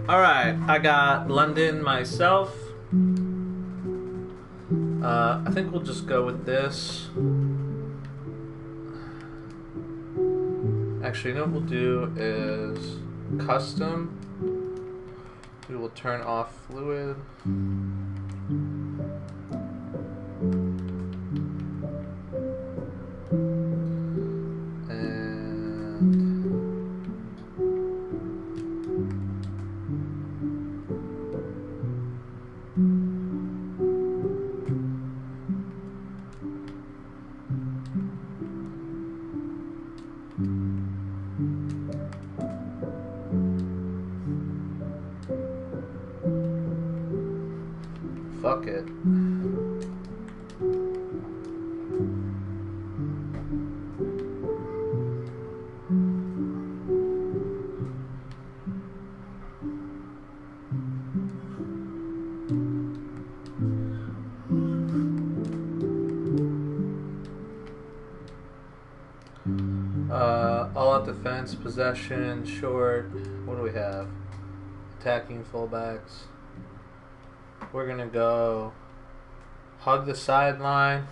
Alright, I got London myself. I think we'll just go with this. Actually, you know what we'll do is custom. We will turn off fluid. Fuck it. All out defense, possession, short. What do we have? Attacking fullbacks. We're gonna go hug the sideline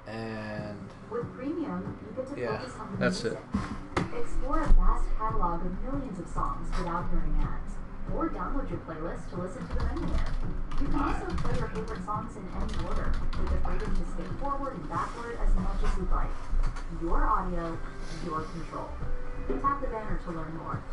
and with premium, you get to focus on the that's music. it. Explore a vast catalog of millions of songs without hearing ads, or download your playlist to listen to them anywhere. You can also play your favorite songs in any order, with the freedom to skip forward and backward as much as you'd like. Your audio, your control. Tap the banner to learn more.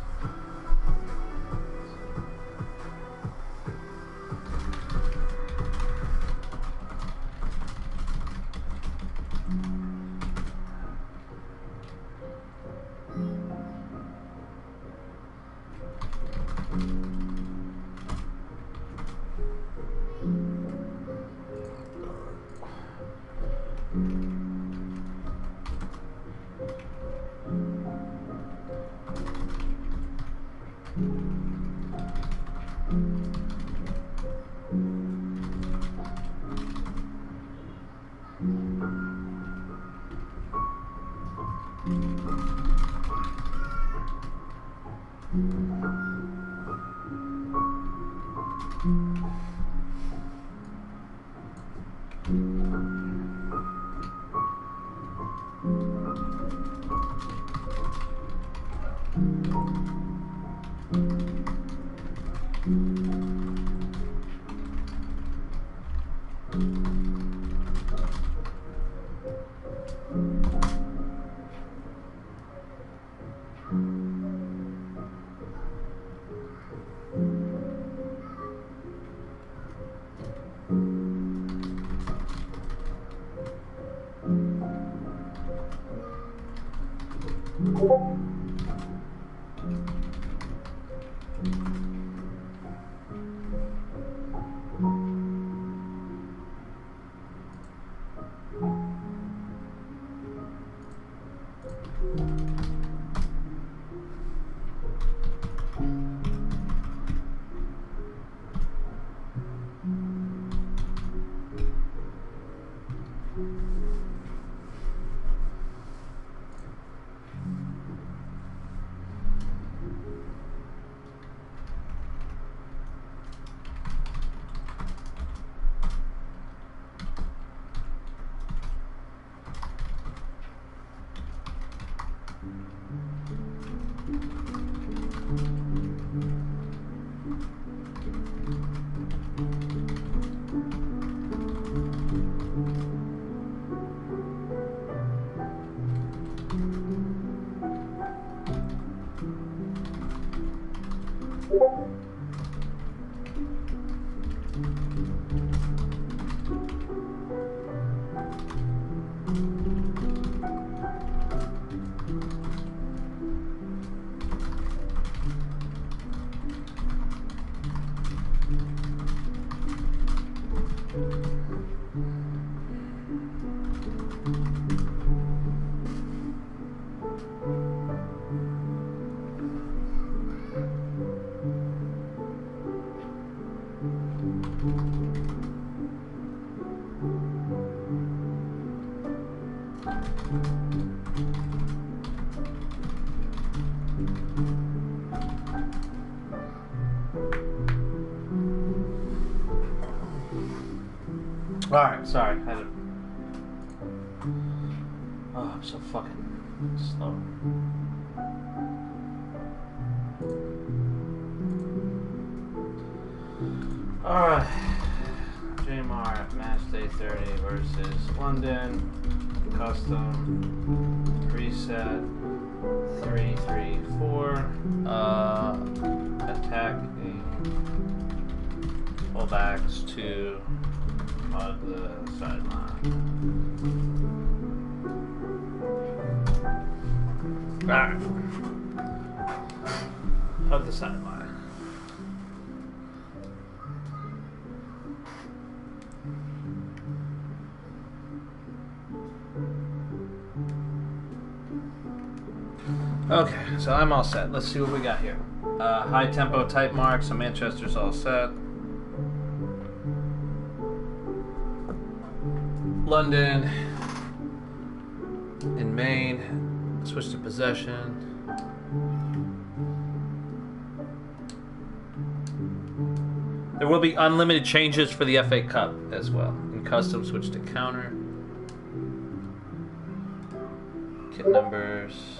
Alright, sorry. Oh, I'm so fucking slow. Alright. JMR match day 30 versus London. Custom. Reset. 3-3-4. Attacking. Fullbacks to the sideline. Alright. Hug the sideline. Okay, so I'm all set. Let's see what we got here. High tempo type mark, so Manchester's all set. London in main, switch to possession. There will be unlimited changes for the FA Cup as well. In custom, switch to counter. Kit numbers.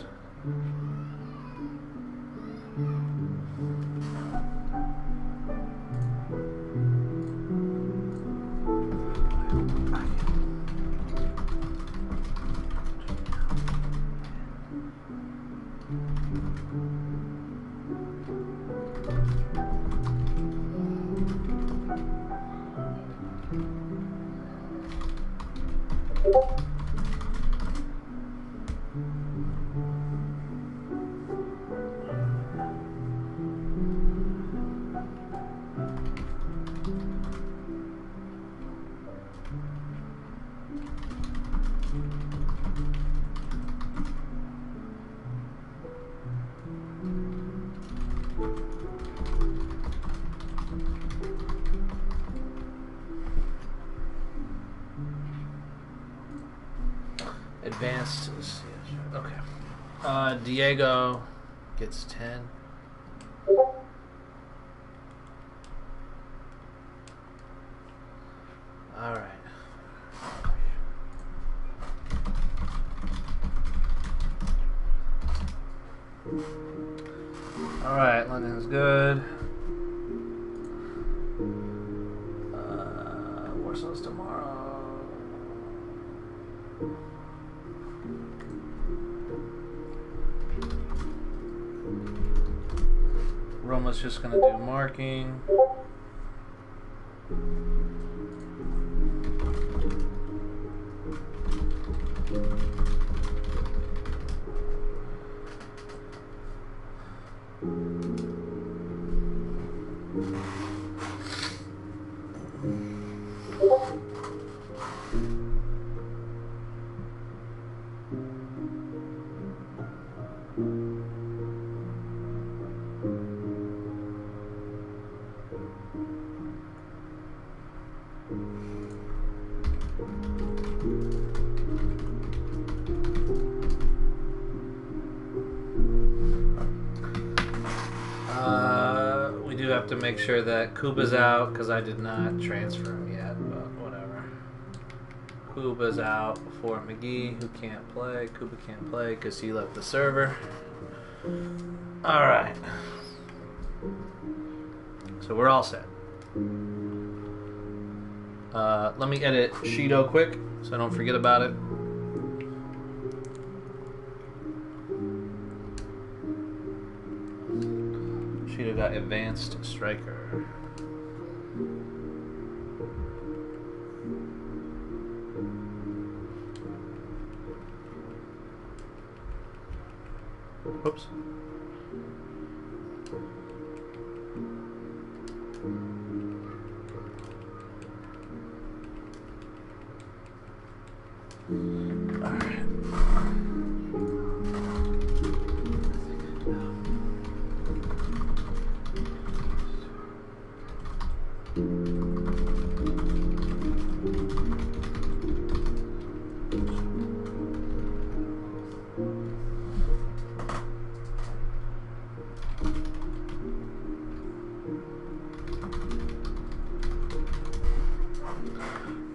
Advanced. Okay. Diego gets 10. All right. All right. London's good. Warsaw's tomorrow. Roma's just going to do marking. We do have to make sure that Kuba's out because I did not transfer him yet, but whatever. Kuba's out for McGee, who can't play. Kuba can't play because he left the server. Alright. So we're all set. Let me edit Shido quick so I don't forget about it. Cheetah got advanced striker. Whoops.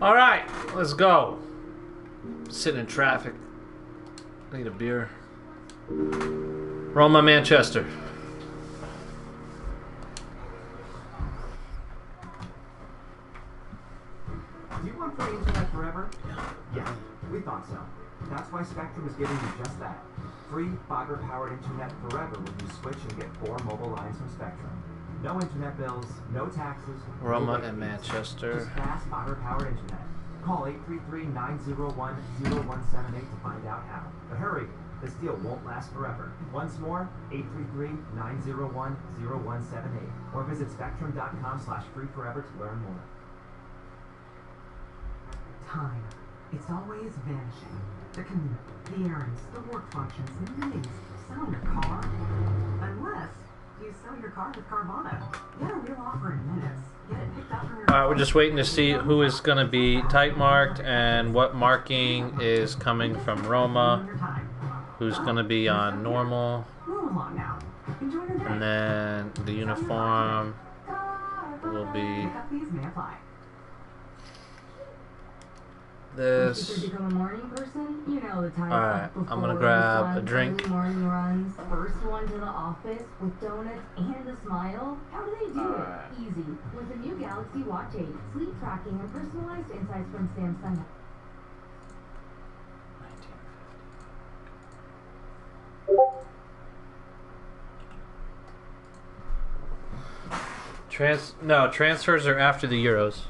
All right, let's go. Sitting in traffic. Need a beer. Roma, Manchester. Do you want free internet forever? Yeah, we thought so. That's why Spectrum is giving you just that. Free fiber-powered internet forever when you switch and get 4 mobile lines from Spectrum. No internet bills, no taxes. Roma and Manchester. Just fast fiber-powered internet. Call 833-901-0178 to find out how. But hurry, this deal won't last forever. Once more, 833-901-0178. Or visit spectrum.com/freeforever to learn more. Time. It's always vanishing. The commute, the errands, the work functions, the meetings. Sell your car? Unless you sell your car with Carvana. Get a real offer in minutes. Get it picked up from your... We're just waiting to see who is going to be type marked and what marking is coming from Roma. Who's going to be on normal. Move along now. Enjoy your day. And then the uniform will be Pickup fees may apply. this. If you become a morning person, you know the time. Alright, before I'm gonna grab the a drink. early morning runs, first one to the office with donuts and a smile. How do they do Alright. it? Easy. With the new Galaxy Watch 8, sleep tracking and personalized insights from Samsung. Transfers are after the Euros.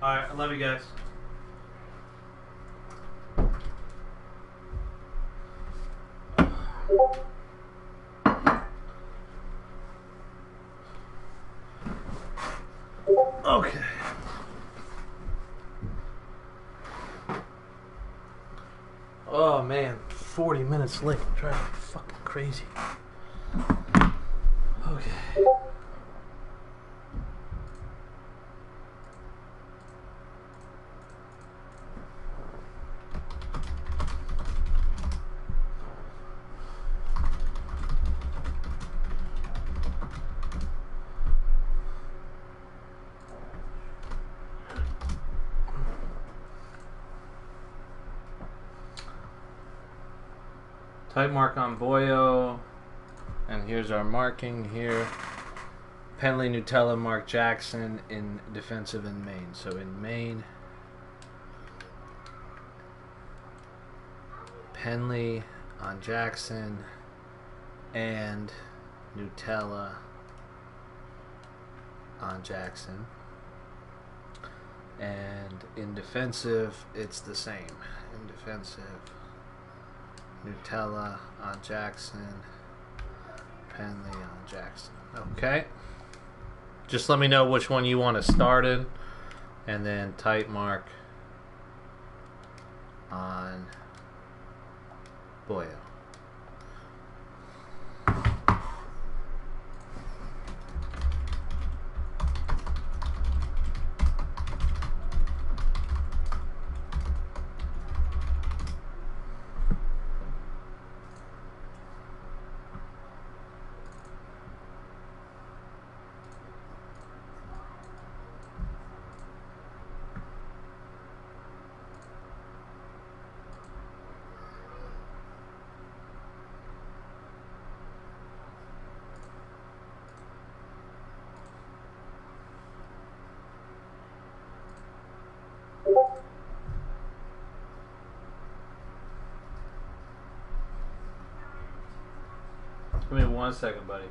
Alright, I love you guys. Okay. Oh man, 40 minutes late. I'm driving me fucking crazy. Okay. Type mark on Boyo, and here's our marking here. Penley, Nutella, Mark Jackson in defensive in main. So in main, Penley on Jackson and Nutella on Jackson. And in defensive, it's the same. In defensive, Nutella on Jackson, Penley on Jackson. Okay. Just let me know which one you want to start in, and then tight mark on Boyo. Give me 1 second, buddy.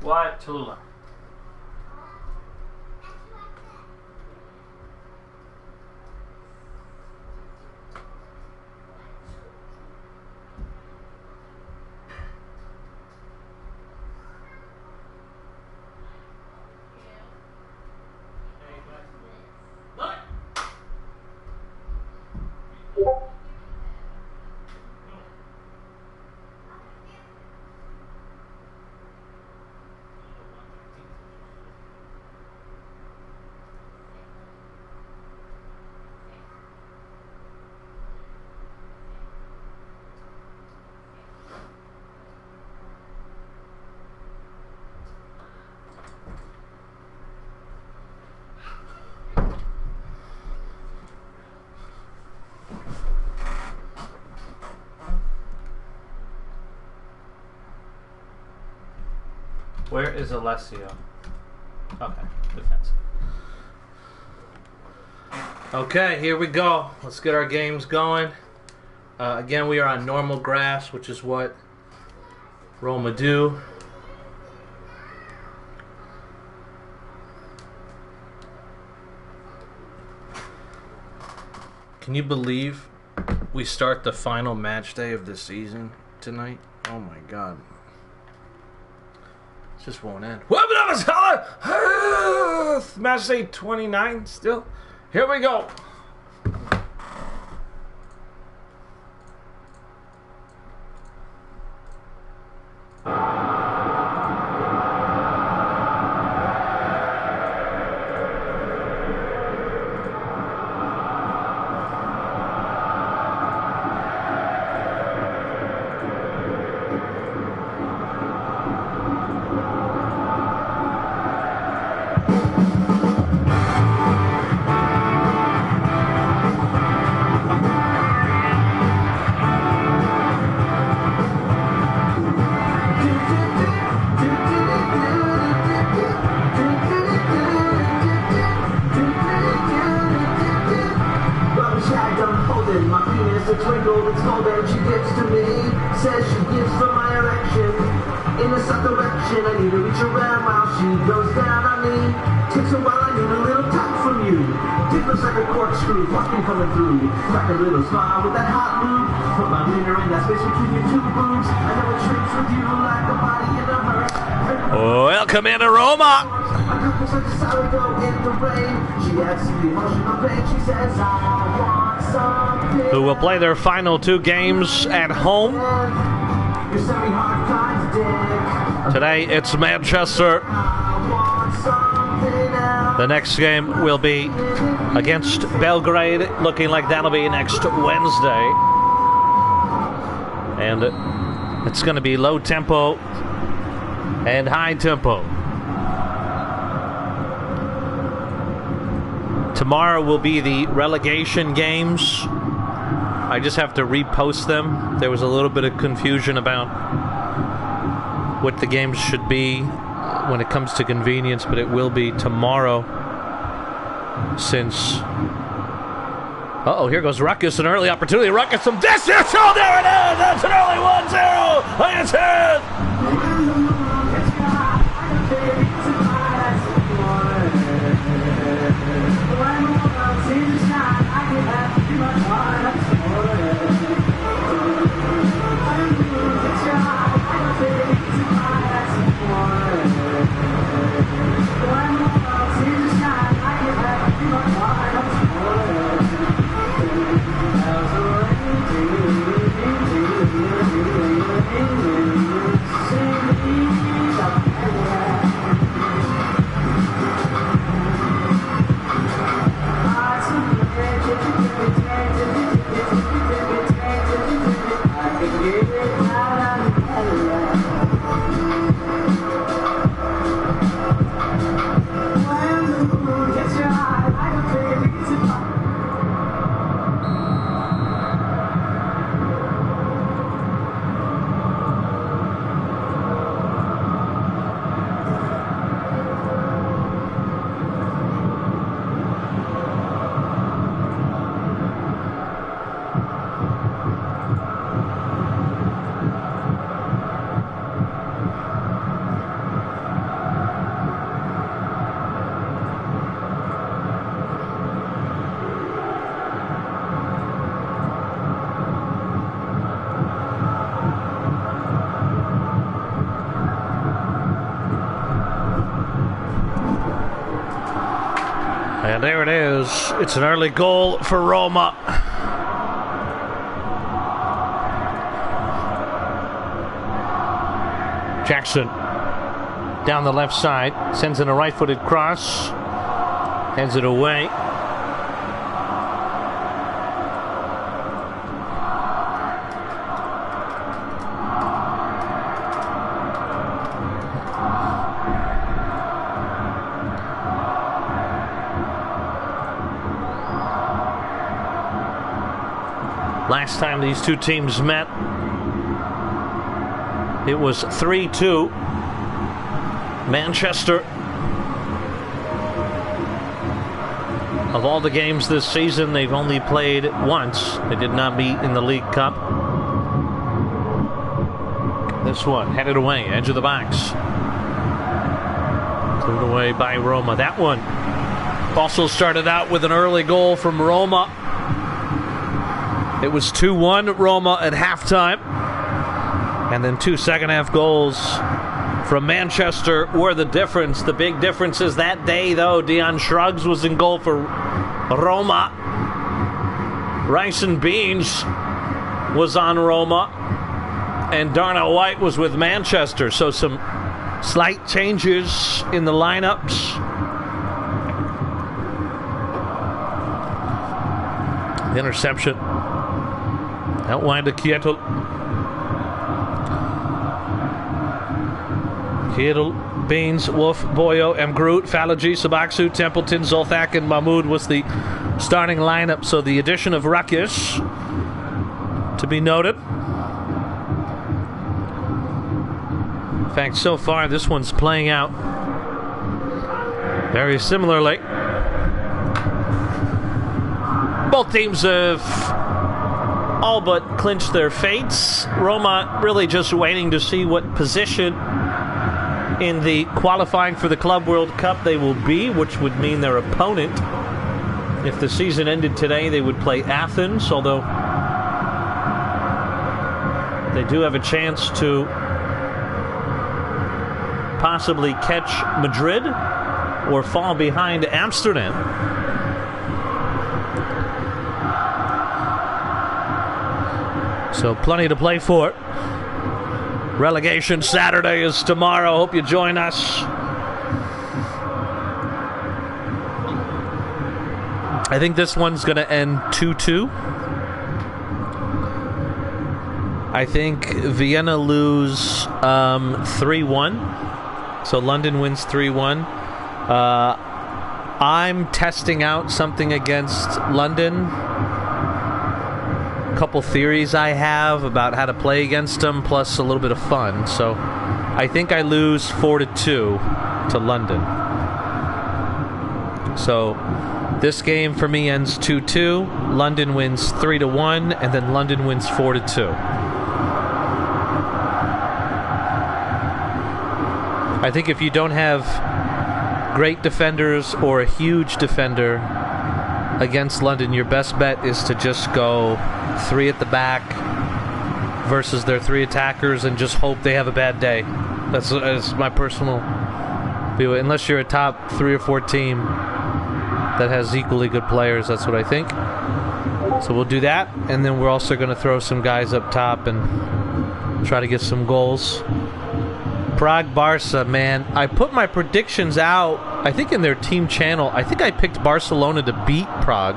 What? Tallulah. Where is Alessio? Okay, defense. Okay, here we go. Let's get our games going. Again, we are on normal grass, which is what Roma do. Can you believe we start the final match day of the season tonight? Oh my god. It just won't end. Match day 29 still. Here we go. Welcome into Roma. Who will play their final two games at home. Today it's Manchester. The next game will be against Belgrade, looking like that'll be next Wednesday. And it's going to be low tempo and high tempo. Tomorrow will be the relegation games. I just have to repost them. There was a little bit of confusion about what the games should be when it comes to convenience, but it will be tomorrow since... here goes Ruckus, an early opportunity. Ruckus from distance. Oh, there it is. That's an early 1-0. It's it. And there it is. It's an early goal for Roma. Jackson down the left side, sends in a right-footed cross, heads it away. Last time these two teams met, it was 3-2. Manchester, of all the games this season, they've only played once. They did not meet in the League Cup. This one, headed away, edge of the box. Cleared away by Roma. That one also started out with an early goal from Roma. It was 2-1 Roma at halftime. And then 2 second-half goals from Manchester were the difference. The big difference is that day, though, Dion Shrugs was in goal for Roma. Rice and Beans was on Roma. And Darnell White was with Manchester. So some slight changes in the lineups. Interception. Out wide to Kietel. Kietel, Beans, Wolf, Boyo, M. Groot, Falaji, Sabaksu, Templeton, Zolthak, and Mahmoud was the starting lineup. So the addition of Rakish to be noted. In fact, so far this one's playing out very similarly. Both teams have all but clinched their fates. Roma really just waiting to see what position in the qualifying for the Club World Cup they will be, which would mean their opponent. If the season ended today, they would play Athens, although they do have a chance to possibly catch Madrid or fall behind Amsterdam. So plenty to play for. Relegation Saturday is tomorrow. Hope you join us. I think this one's going to end 2-2. I think Vienna lose 3-1. So London wins 3-1. I'm testing out something against London. A couple theories I have about how to play against them, plus a little bit of fun. So I think I lose 4-2 to London. So this game for me ends 2-2. London wins 3-1, and then London wins 4-2. I think if you don't have great defenders or a huge defender against London, your best bet is to just go 3 at the back versus their 3 attackers and just hope they have a bad day. That's my personal view. Unless you're a top 3 or 4 team that has equally good players, that's what I think. So we'll do that, and then we're also going to throw some guys up top and try to get some goals. Prague Barca, man. I put my predictions out, I think in their team channel. I think I picked Barcelona to beat Prague.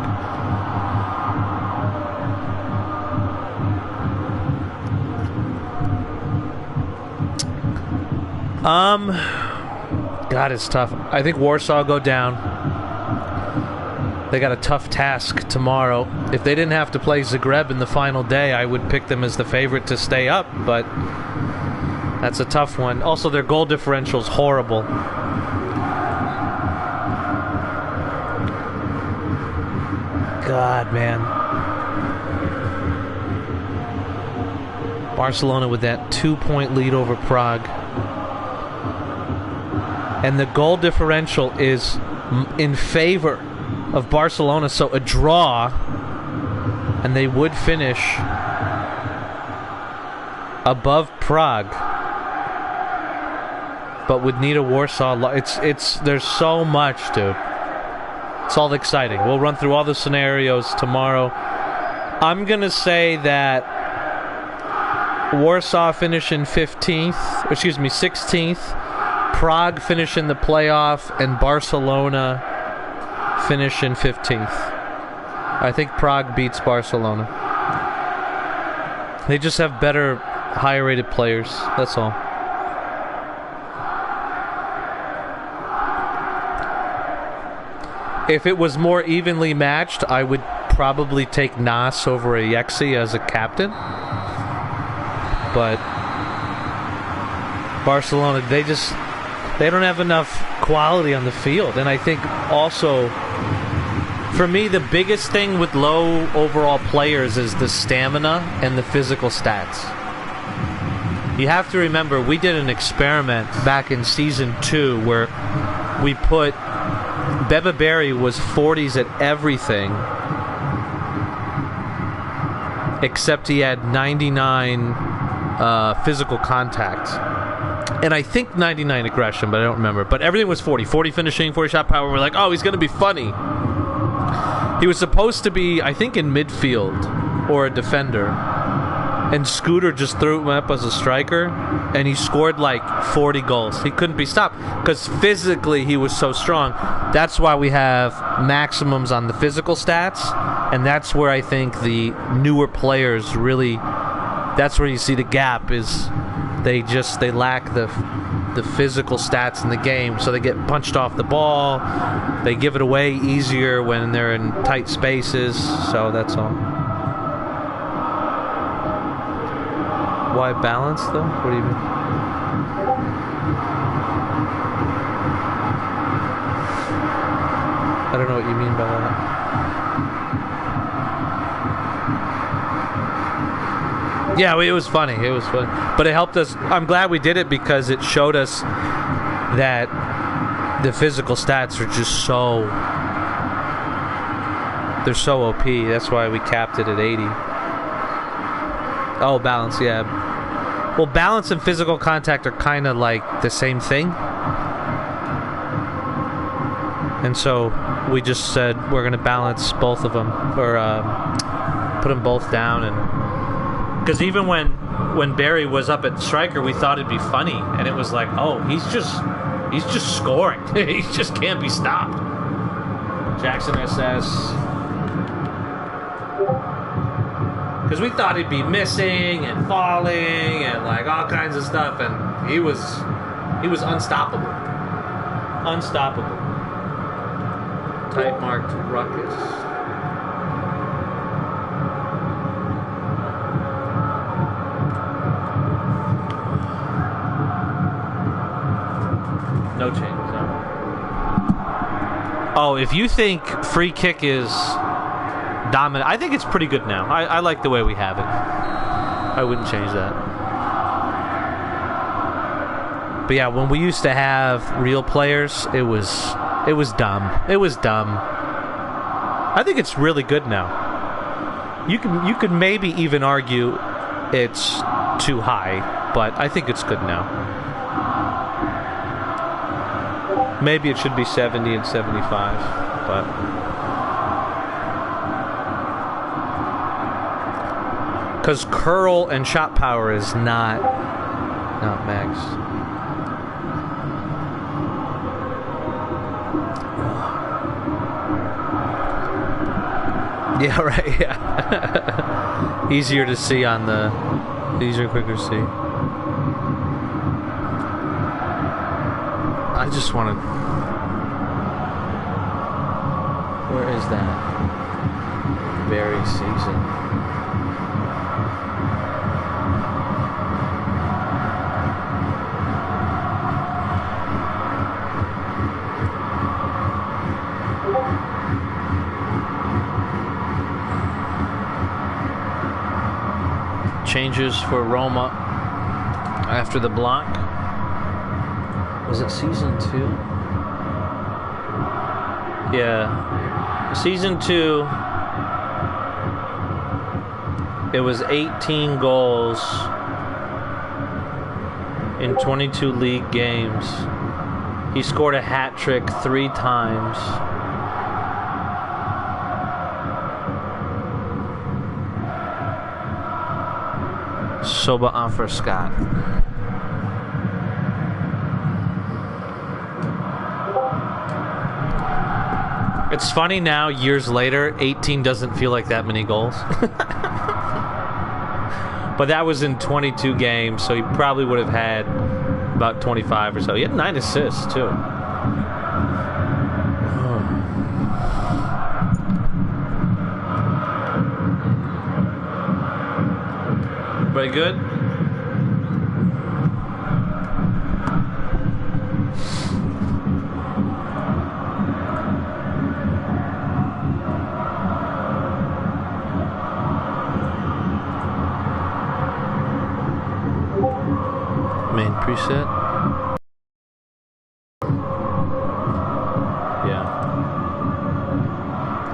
God, it's tough. I think Warsaw go down. They got a tough task tomorrow. If they didn't have to play Zagreb in the final day, I would pick them as the favorite to stay up, but that's a tough one. Also, their goal differential is horrible. God, man. Barcelona with that 2-point lead over Prague. And the goal differential is in favor of Barcelona, so a draw, and they would finish above Prague. But would need a Warsaw. There's so much, dude. It's all exciting. We'll run through all the scenarios tomorrow. I'm gonna say that Warsaw finish in 16th. Prague finish in the playoff, and Barcelona finish in 15th. I think Prague beats Barcelona. They just have better, higher rated players. That's all. If it was more evenly matched, I would probably take Nas over Ajaxi as a captain. But Barcelona, they don't have enough quality on the field. And I think also, for me, the biggest thing with low overall players is the stamina and the physical stats. You have to remember, we did an experiment back in Season 2 where we put Beba Berry was 40s at everything, except he had 99 physical contact. And I think 99 aggression, but I don't remember. But everything was 40. 40 finishing, 40 shot power. We're like, oh, he's going to be funny. He was supposed to be, I think, in midfield or a defender. And Scooter just threw him up as a striker, and he scored like 40 goals. He couldn't be stopped because physically he was so strong. That's why we have maximums on the physical stats, and that's where I think the newer players really, that's where you see the gap is they lack the physical stats in the game, so they get punched off the ball. They give it away easier when they're in tight spaces, so that's all. Why balance, though? What do you mean? I don't know what you mean by that. Yeah, it was funny. It was funny. But it helped us. I'm glad we did it because it showed us that the physical stats are just so... They're so OP. That's why we capped it at 80. Oh, balance, yeah. Well, balance and physical contact are kind of like the same thing. And so we just said we're going to balance both of them, or put them both down. And because even when Barry was up at striker, we thought it'd be funny, and it was like, oh, he's just scoring. He just can't be stopped. Jackson SS. Because we thought he'd be missing and falling and like all kinds of stuff, and he was unstoppable. Unstoppable. Type marked Ruckus. No changes, no. Oh, if you think free kick is dominant, I think it's pretty good now. I like the way we have it. I wouldn't change that. But yeah, when we used to have real players, it was dumb. It was dumb. I think it's really good now. You could maybe even argue it's too high, but I think it's good now. Maybe it should be 70 and 75, but because curl and shot power is not max. Yeah, right. Yeah, easier to see on the quicker to see. I just want to. Where is that? Very season. Changes for Roma after the block. Was it season 2? Yeah. Season 2, it was 18 goals in 22 league games. He scored a hat trick 3 times. Soba offer Scott. It's funny now, years later, 18 doesn't feel like that many goals. But that was in 22 games, so he probably would have had about 25 or so. He had 9 assists, too. Very good. Main preset. Yeah.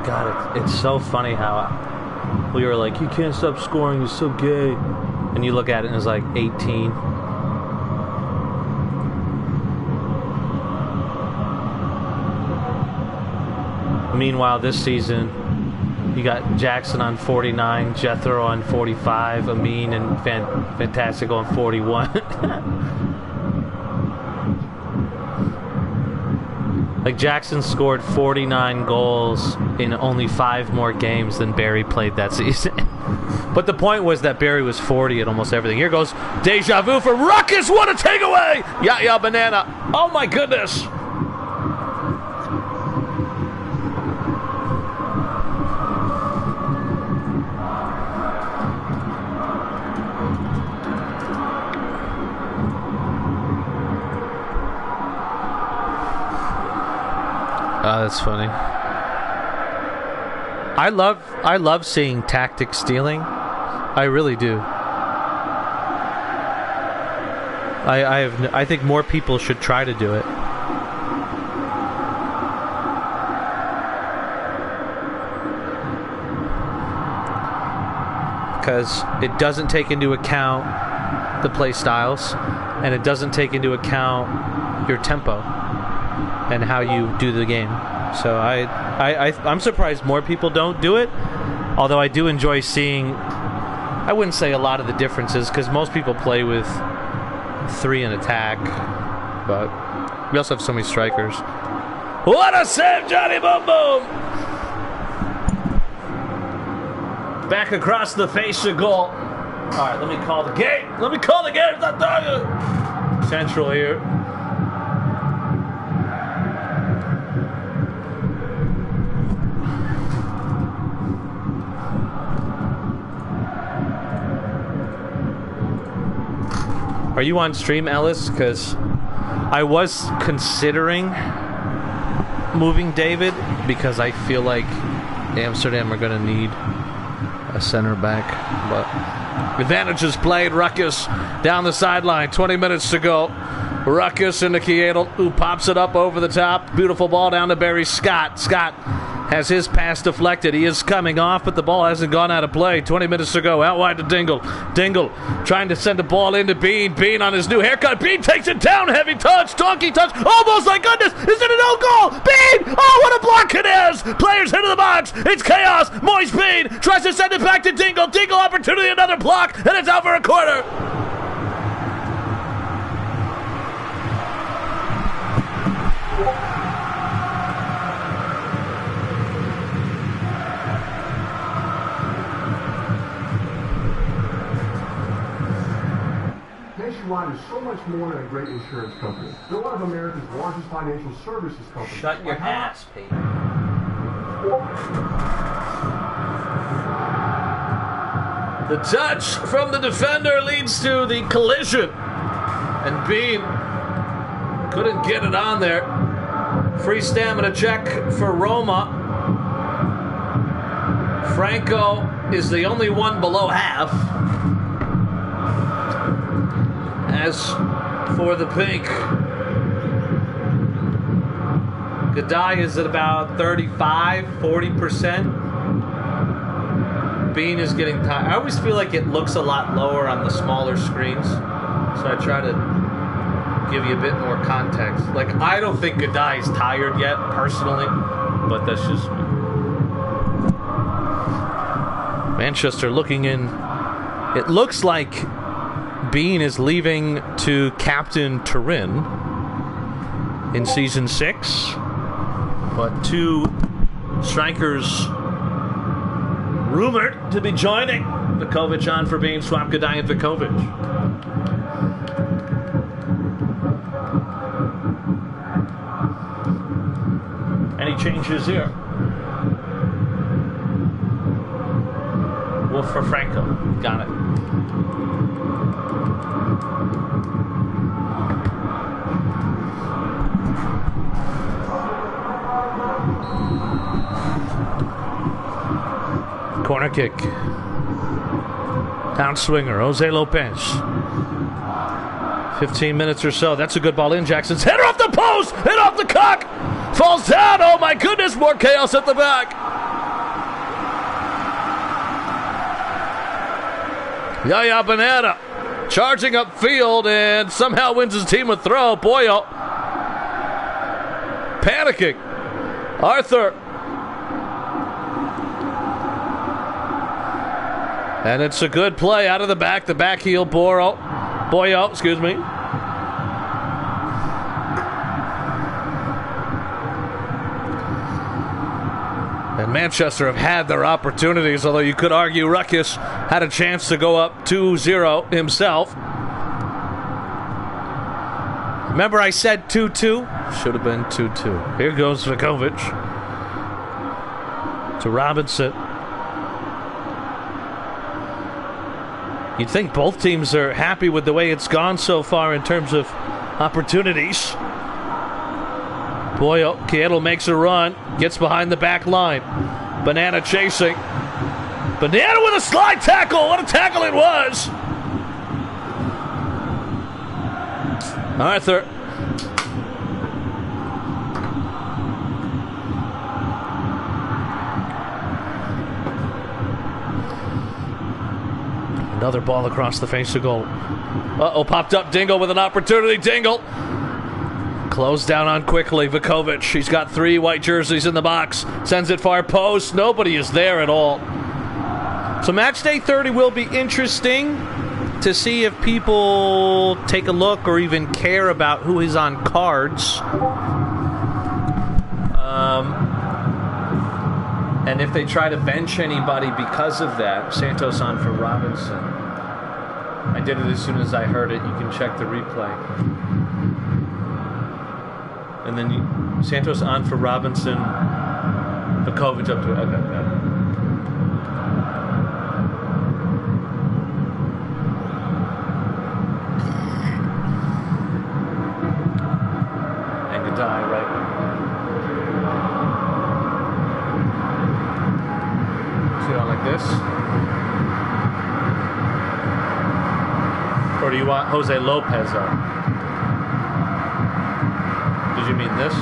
God, it's so funny how we were like, you can't stop scoring, you're so gay. And you look at it and it's like 18. Meanwhile, this season, you got Jackson on 49, Jethro on 45, Amin and Fantastic on 41. Like, Jackson scored 49 goals in only 5 more games than Barry played that season. But the point was that Barry was 40 at almost everything. Here goes deja vu for Ruckus. What a takeaway! Yeah, banana. Oh my goodness. Oh, that's funny. I love seeing tactic stealing. I really do. I think more people should try to do it. Because it doesn't take into account the play styles, and it doesn't take into account your tempo and how you do the game. So I'm surprised more people don't do it. Although I do enjoy seeing, I wouldn't say a lot of the differences, because most people play with 3 in attack, but we also have so many strikers. What a save, Johnny Boom Boom! Back across the face of goal. All right, let me call the game. Let me call the game. It's not done. Central here. Are you on stream, Ellis? Because I was considering moving David because I feel like Amsterdam are going to need a center back. But advantage is played. Ruckus down the sideline. 20 minutes to go. Ruckus into Kiedel, who pops it up over the top. Beautiful ball down to Barry Scott. Scott has his pass deflected. He is coming off, but the ball hasn't gone out of play. 20 minutes to go. Out wide to Dingle. Dingle trying to send the ball into Bean. Bean on his new haircut. Bean takes it down. Heavy touch. Donkey touch. Almost like goodness. Is it a no goal? Bean! Oh, what a block it is! Players into the box. It's chaos. Moist Bean tries to send it back to Dingle. Dingle opportunity. Another block. And it's out for a corner. Nationwide is so much more than a great insurance company. They're one of America's largest financial services companies. Shut your ass, Pete. The touch from the defender leads to the collision. And Bean couldn't get it on there. Free stamina check for Roma. Franco is the only one below half. As for the pink, Gadai is at about 35-40%. Bean is getting tired. I always feel like it looks a lot lower on the smaller screens, so I try to give you a bit more context. Like, I don't think Gadai is tired yet, personally, but that's just me. Manchester looking in. It looks like Bean is leaving to captain Turin in season 6, but 2 strikers rumored to be joining. Vukovic on for Bean, swap Gadai and Vukovic. Any changes here? Wolf for Franco. Got it. Corner kick. Downswinger, Jose Lopez. 15 minutes or so. That's a good ball in. Jackson's header off the post! Hit off the cock! Falls down! Oh my goodness! More chaos at the back! Yaya Banana charging upfield and somehow wins his team a throw. Boyo panicking. Arthur. And it's a good play out of the back heel. Boyo, excuse me. And Manchester have had their opportunities, although you could argue Ruckus had a chance to go up 2-0 himself. Remember I said 2-2? Should have been 2-2. Here goes Vukovic to Robinson. You'd think both teams are happy with the way it's gone so far in terms of opportunities. Boyo, Kiedel makes a run, gets behind the back line. Banana chasing. Banana with a slide tackle. What a tackle it was. Arthur. Another ball across the face of goal. Uh-oh, popped up Dingle with an opportunity. Dingle. Closed down on quickly. Vukovic. He's got 3 white jerseys in the box. Sends it far post. Nobody is there at all. So match day 30 will be interesting to see if people take a look or even care about who is on cards. And if they try to bench anybody because of that, Santos on for Robinson. I did it as soon as I heard it. You can check the replay. And then Santos on for Robinson. Vukovic up to it. Okay, got it. And Gadai right. Like this, or do you want Jose Lopez up? Did you mean this?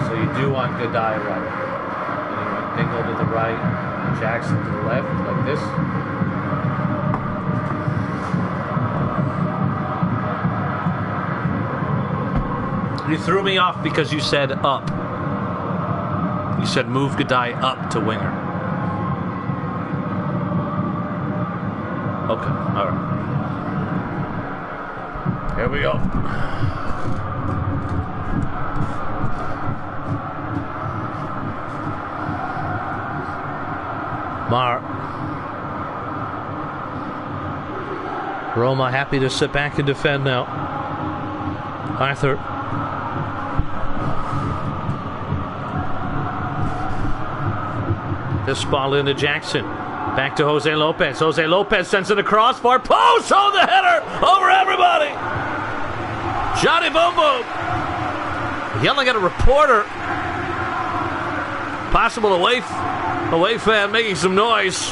So you do want Gadai right. Dingle to the right, Jackson to the left, like this. You threw me off because you said up. You said move Gadai up to winger. Okay, alright. Here we go. Mar. Roma happy to sit back and defend now. Arthur. This ball into Jackson. Back to Jose Lopez. Jose Lopez sends it across far post. Oh, the header over everybody. Johnny Boom Boom yelling at a reporter. Possible away fan making some noise.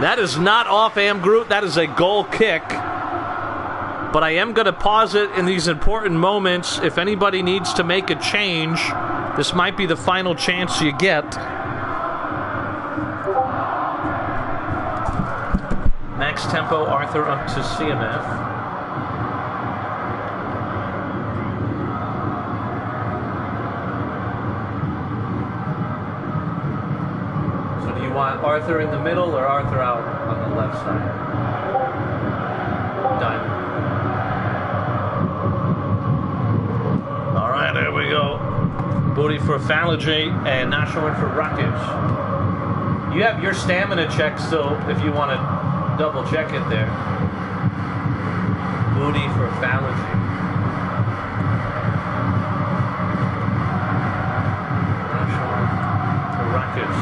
That is not off Amgroot. That is a goal kick. But I am going to pause it in these important moments. If anybody needs to make a change, this might be the final chance you get. Max tempo, Arthur up to CMF. Want Arthur in the middle or Arthur out on the left side? Done. Alright, there we go. Booty for Fallagy and national win for Rakic. You have your stamina check still if you want to double check it there. Booty for Fallagy. National win for Rakic.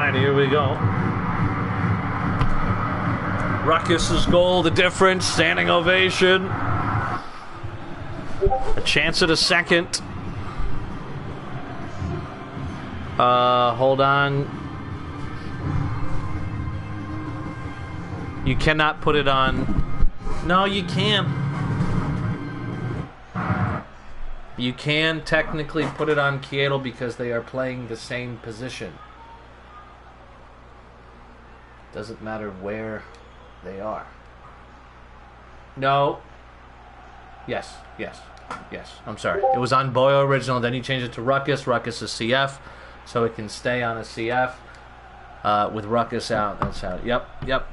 Here we go. Ruckus's goal, the difference, standing ovation. A chance at a second. Hold on. You cannot put it on. No, you can. You can technically put it on Kietel because they are playing the same position. Doesn't matter where they are. No. Yes. I'm sorry. It was on Boyo original, then he changed it to Ruckus. Ruckus is CF, so it can stay on a CF with Ruckus out. That's how. Yep.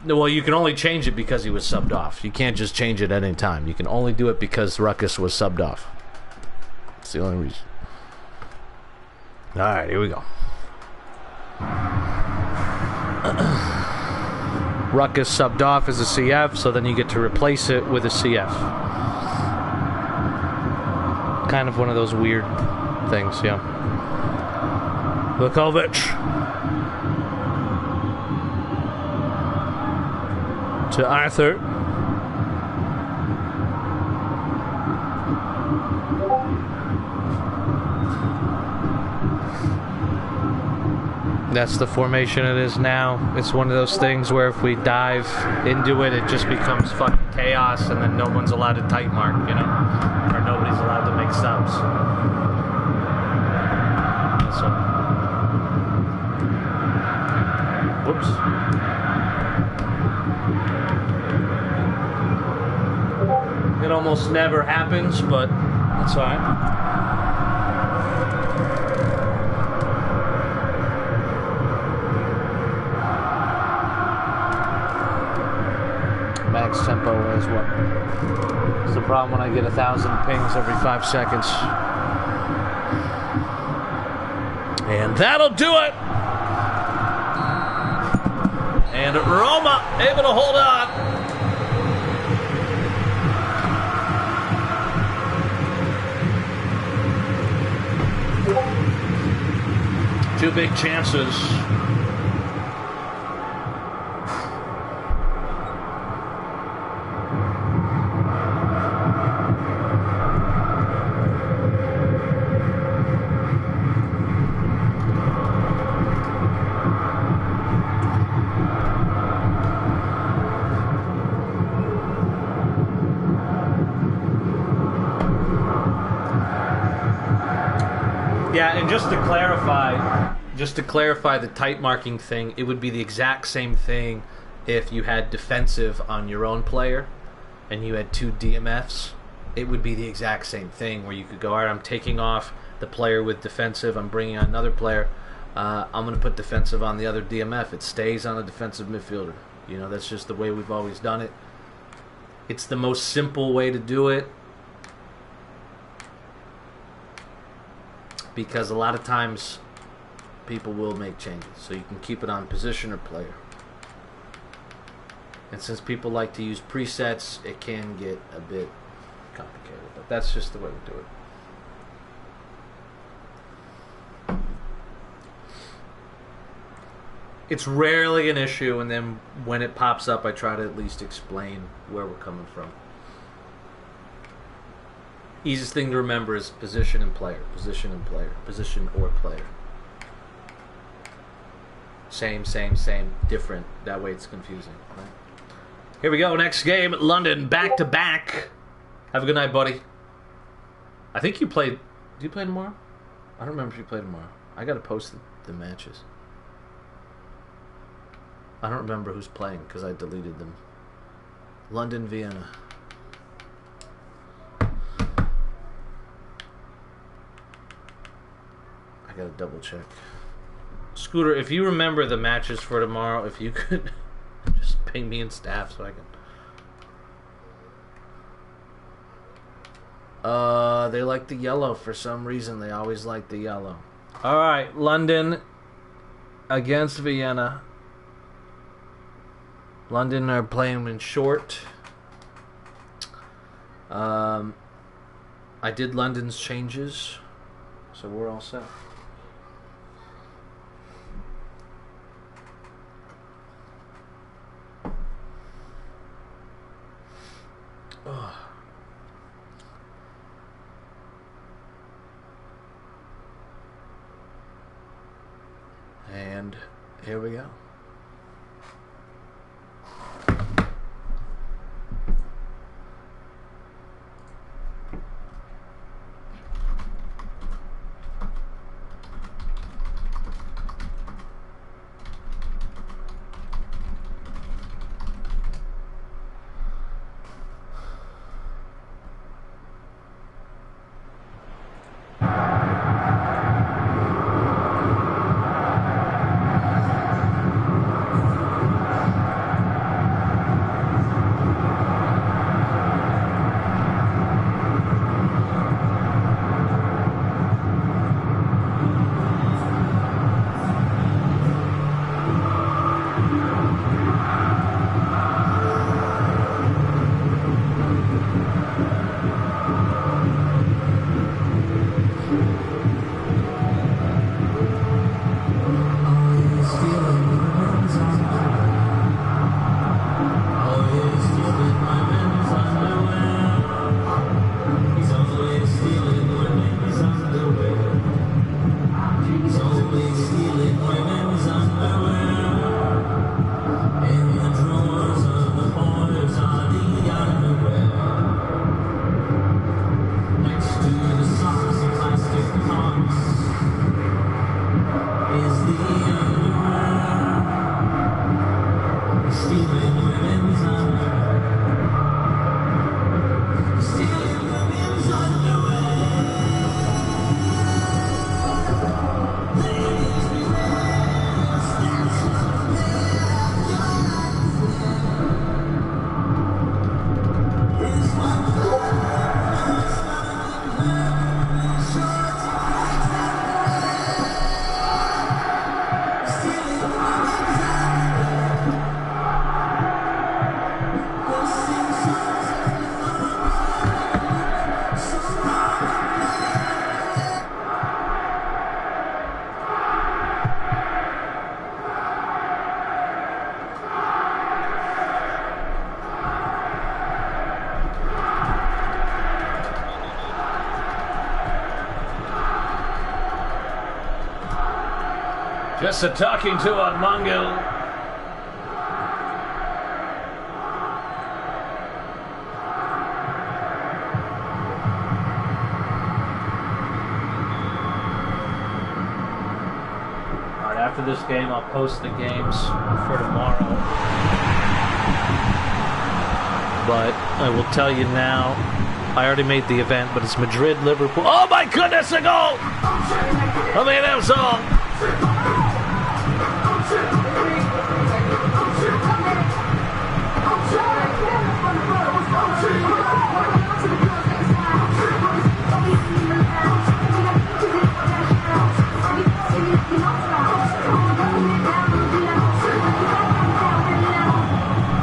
Well, you can only change it because he was subbed off. You can't just change it at any time. You can only do it because Ruckus was subbed off. That's the only reason. All right, here we go. Ruckus subbed off as a CF, so then you get to replace it with a CF. Kind of one of those weird things, yeah. Vukovic. To Arthur. That's the formation it is now. It's one of those things where if we dive into it, it just becomes fucking chaos, and then no one's allowed to tight mark, you know? Or nobody's allowed to make subs. So. Whoops. It almost almost never happens, but that's all right. Max tempo is what? It's the problem when I get 1,000 pings every 5 seconds. And that'll do it! And Roma able to hold on. Two big chances. Yeah, and just to clarify the tight marking thing, it would be the exact same thing if you had defensive on your own player and you had 2 DMFs. It would be the exact same thing where you could go, all right, I'm taking off the player with defensive, I'm bringing on another player, I'm going to put defensive on the other DMF. It stays on a defensive midfielder. You know, that's just the way we've always done it. It's the most simple way to do it. Because a lot of times people will make changes. So you can keep it on position or player. And since people like to use presets, it can get a bit complicated. But that's just the way we do it. It's rarely an issue, and then when it pops up, I try to at least explain where we're coming from. Easiest thing to remember is position and player, position and player, position or player. Same, different. That way it's confusing. Right? Here we go, next game, London, back-to-back. Have a good night, buddy. I think you played... Do you play tomorrow? I don't remember if you played tomorrow. I got to post the matches. I don't remember who's playing because I deleted them. London, Vienna. I gotta double check. Scooter, if you remember the matches for tomorrow, if you could just ping me in staff so I can. They like the yellow for some reason. They always like the yellow. All right, London against Vienna. London are playing in short. I did London's changes, so we're all set. Oh. And here we go. Just a talking to on Mungo. Alright, after this game, I'll post the games for tomorrow. But I will tell you now, I already made the event, but it's Madrid, Liverpool. Oh my goodness, a goal! Look at them song.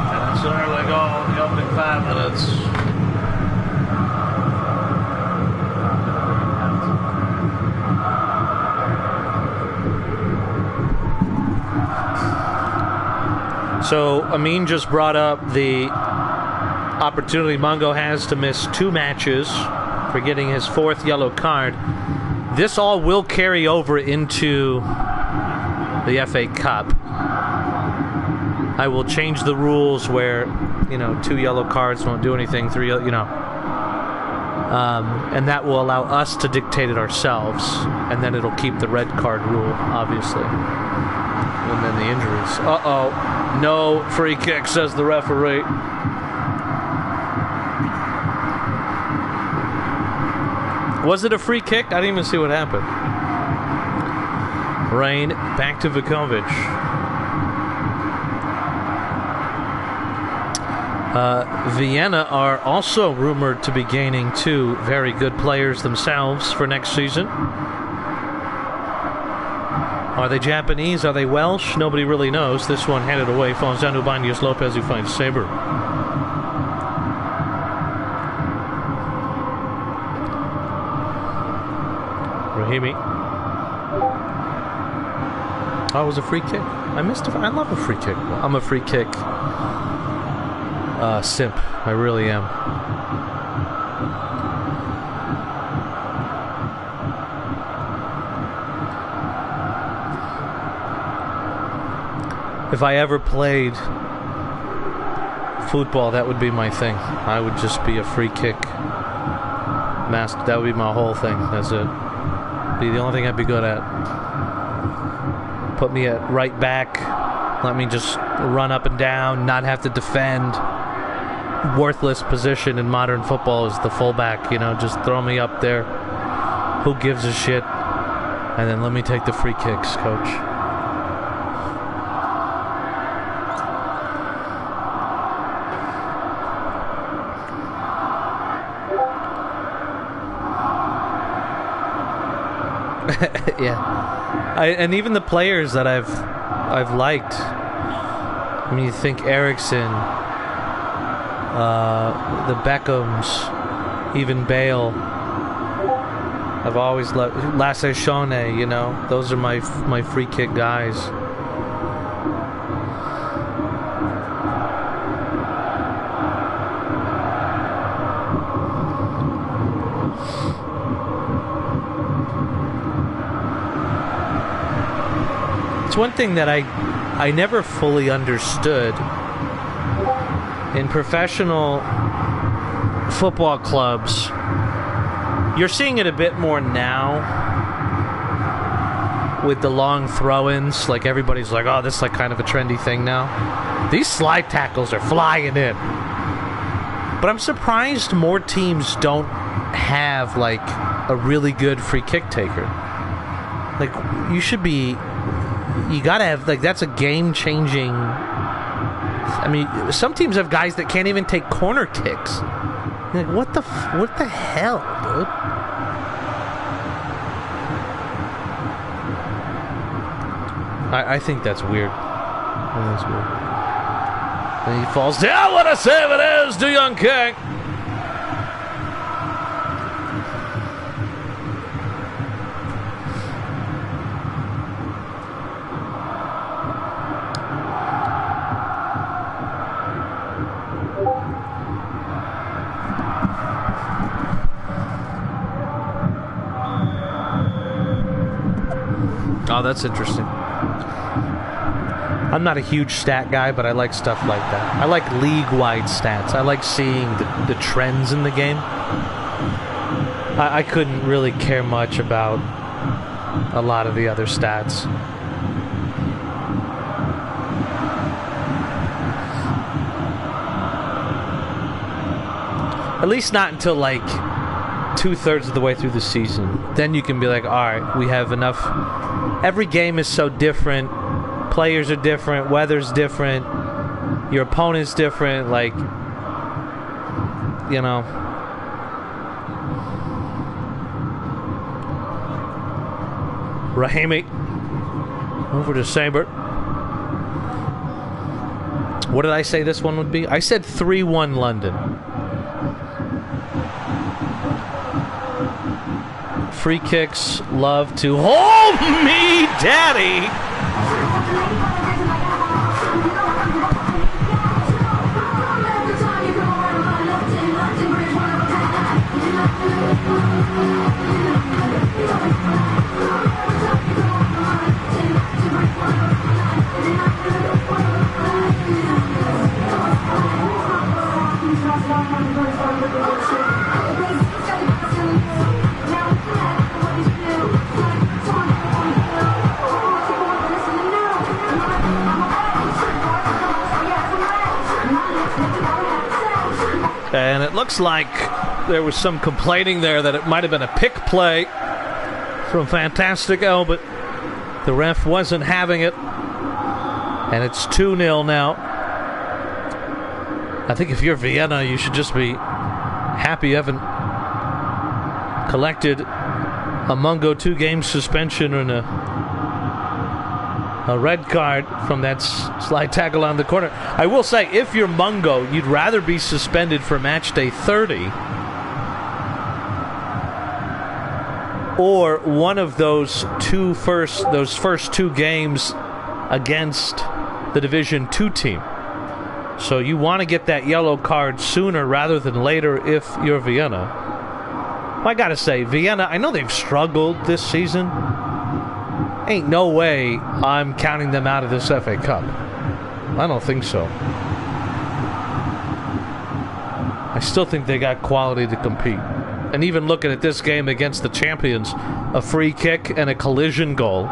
And that's an early goal in the opening 5 minutes. So Amin just brought up the opportunity Mungo has to miss 2 matches for getting his 4th yellow card. This all will carry over into the FA Cup. I will change the rules where, 2 yellow cards won't do anything, 3, and that will allow us to dictate it ourselves, and then it'll keep the red card rule, obviously. And then the injuries. Uh-oh. No free kick, says the referee. Was it a free kick? I didn't even see what happened. Rain, back to Vukovic. Vienna are also rumored to be gaining 2 very good players themselves for next season. Are they Japanese? Are they Welsh? Nobody really knows. This one headed away. Falls down to Banyas Lopez, who finds Saber. Rahimi. Oh, it was a free kick. I missed it. I love a free kick. I'm a free kick simp. I really am. If I ever played football, that would be my thing. I would just be a free kick master. That would be my whole thing. That's it. Be the only thing I'd be good at. Put me at right back. Let me just run up and down, not have to defend. Worthless position in modern football is the fullback. Just throw me up there. Who gives a shit? And then let me take the free kicks, coach. Yeah, and even the players that I've liked. I mean, you think Eriksson, the Beckhams, even Bale. I've always loved Lasse Schöne. Those are my free kick guys. It's one thing that I never fully understood. In professional football clubs, you're seeing it a bit more now with the long throw-ins. Like, everybody's like, oh, this is like kind of a trendy thing now. These slide tackles are flying in. But I'm surprised more teams don't have, like, a really good free kick taker. Like, you gotta have, like, that's a game-changing. I mean, some teams have guys that can't even take corner kicks. You're like, what the hell, dude? I think that's weird. And he falls down. What a save it is, Du Young King. Oh, that's interesting. I'm not a huge stat guy, but I like stuff like that. I like league-wide stats. I like seeing the trends in the game. I couldn't really care much about a lot of the other stats. At least not until like 2/3 of the way through the season. Then you can be like, all right, we have enough. Every game is so different. Players are different. Weather's different. Your opponent's different. Like, you know. Rahimi over to Saber. What did I say this one would be? I said 3-1 London. Free kicks, love to hold me, daddy. And it looks like there was some complaining there that it might have been a pick play from Fantastico, but the ref wasn't having it. And it's 2-0 now. I think if you're Vienna, you should just be happy you haven't collected a Mungo 2-game suspension and a red card from that slide tackle on the corner. I will say, if you're Mungo, you'd rather be suspended for match day 30 or one of those first two games against the Division 2 team. So you want to get that yellow card sooner rather than later if you're Vienna. Well, I gotta say, Vienna, I know they've struggled this season. Ain't no way I'm counting them out of this FA Cup. I don't think so. I still think they got quality to compete. And even looking at this game against the champions, a free kick and a collision goal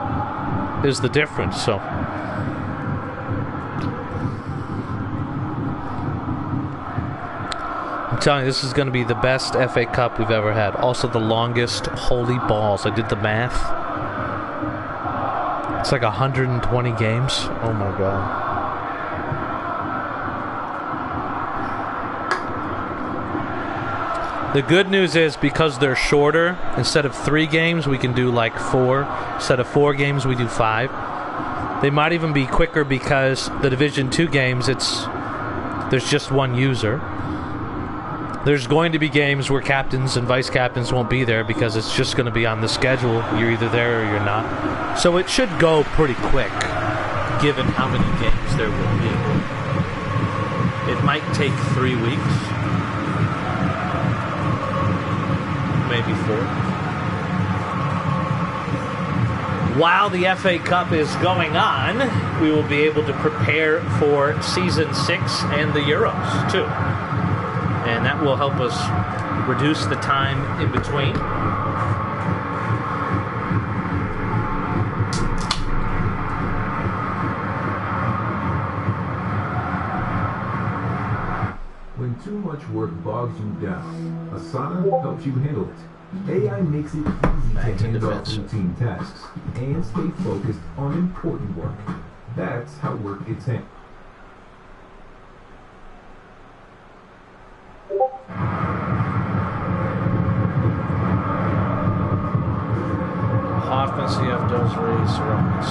is the difference. So I'm telling you, this is going to be the best FA Cup we've ever had. Also the longest holy balls. I did the math. It's like 120 games. Oh my God. The good news is, because they're shorter, instead of 3 games, we can do like 4. Instead of 4 games, we do 5. They might even be quicker because the Division 2 games, there's just one user. There's going to be games where captains and vice captains won't be there because it's just going to be on the schedule. You're either there or you're not. So it should go pretty quick, given how many games there will be. It might take 3 weeks. Maybe 4. While the FA Cup is going on, we will be able to prepare for Season 6 and the Euros, too. And that will help us reduce the time in between. When too much work bogs you down, Asana helps you handle it. AI makes it easy to handle routine tasks and stay focused on important work. That's how work gets handled. Hoffman CF does raise runs.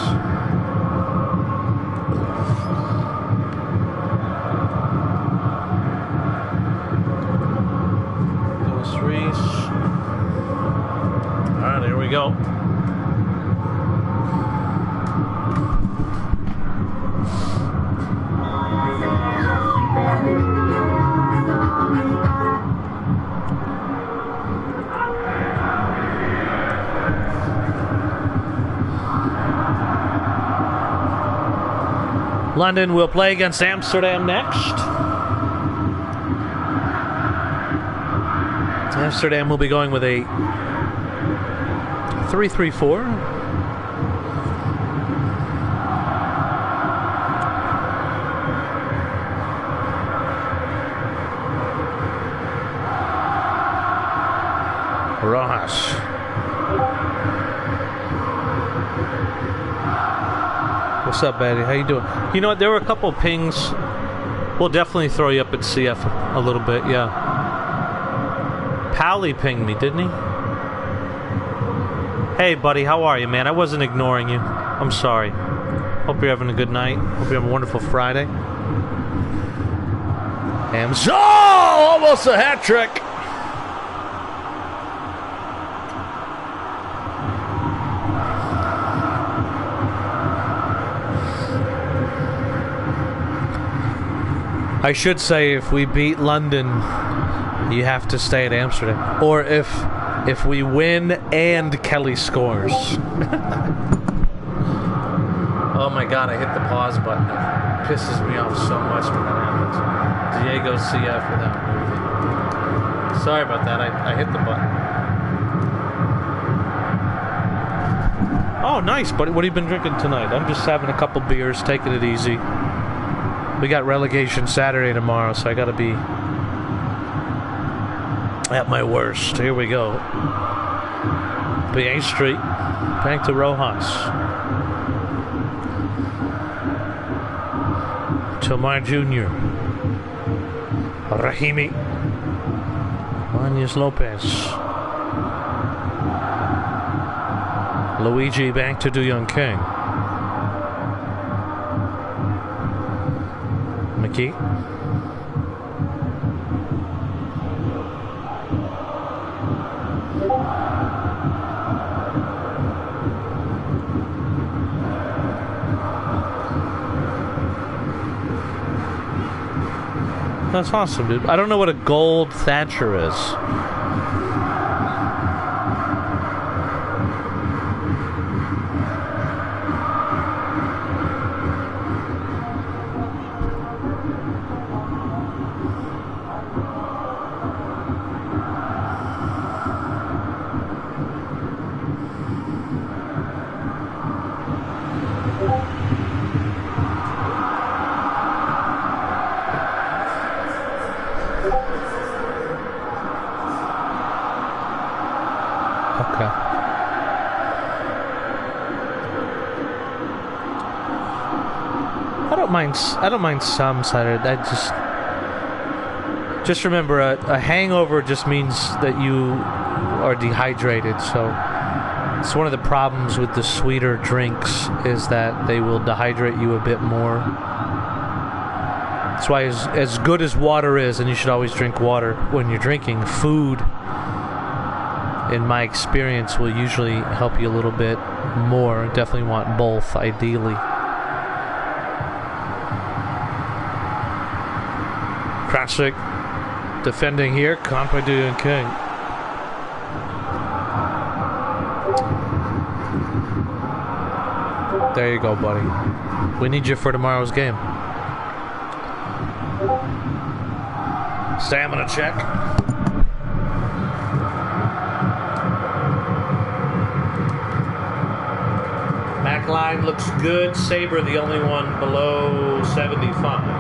Dos Reis. Alright, here we go. London will play against Amsterdam next. Amsterdam will be going with a 3-3-4. Rojas. What's up, Betty? How you doing? You know what? There were a couple of pings. We'll definitely throw you up at CF a little bit, yeah. Pally pinged me, didn't he? Hey, buddy, how are you, man? I wasn't ignoring you. I'm sorry. Hope you're having a good night. Hope you're having a wonderful Friday. Almost a hat trick. I should say if we beat London, you have to stay at Amsterdam. Or if we win and Kelly scores. Oh my god, I hit the pause button. It pisses me off so much when that happens. Diego CF without moving. Sorry about that, I hit the button. Oh, nice, buddy. What have you been drinking tonight? I'm just having a couple beers, taking it easy. We got relegation Saturday tomorrow, so I gotta be at my worst. Here we go. BA Street. Back to Rojas. Tomar Jr. Rahimi. Mañez Lopez. Luigi back to Do Young King. McKee. That's awesome, dude. I don't know what a gold Thatcher is. I don't mind some cider. I just remember a hangover just means that you are dehydrated. So it's one of the problems with the sweeter drinks is that they will dehydrate you a bit more. That's why as good as water is, and you should always drink water when you're drinking, food, in my experience, will usually help you a little bit more. Definitely want both, ideally. Classic defending here. Compadu and King. There you go, buddy. We need you for tomorrow's game. Stamina check. Back line looks good. Sabre the only one below 75.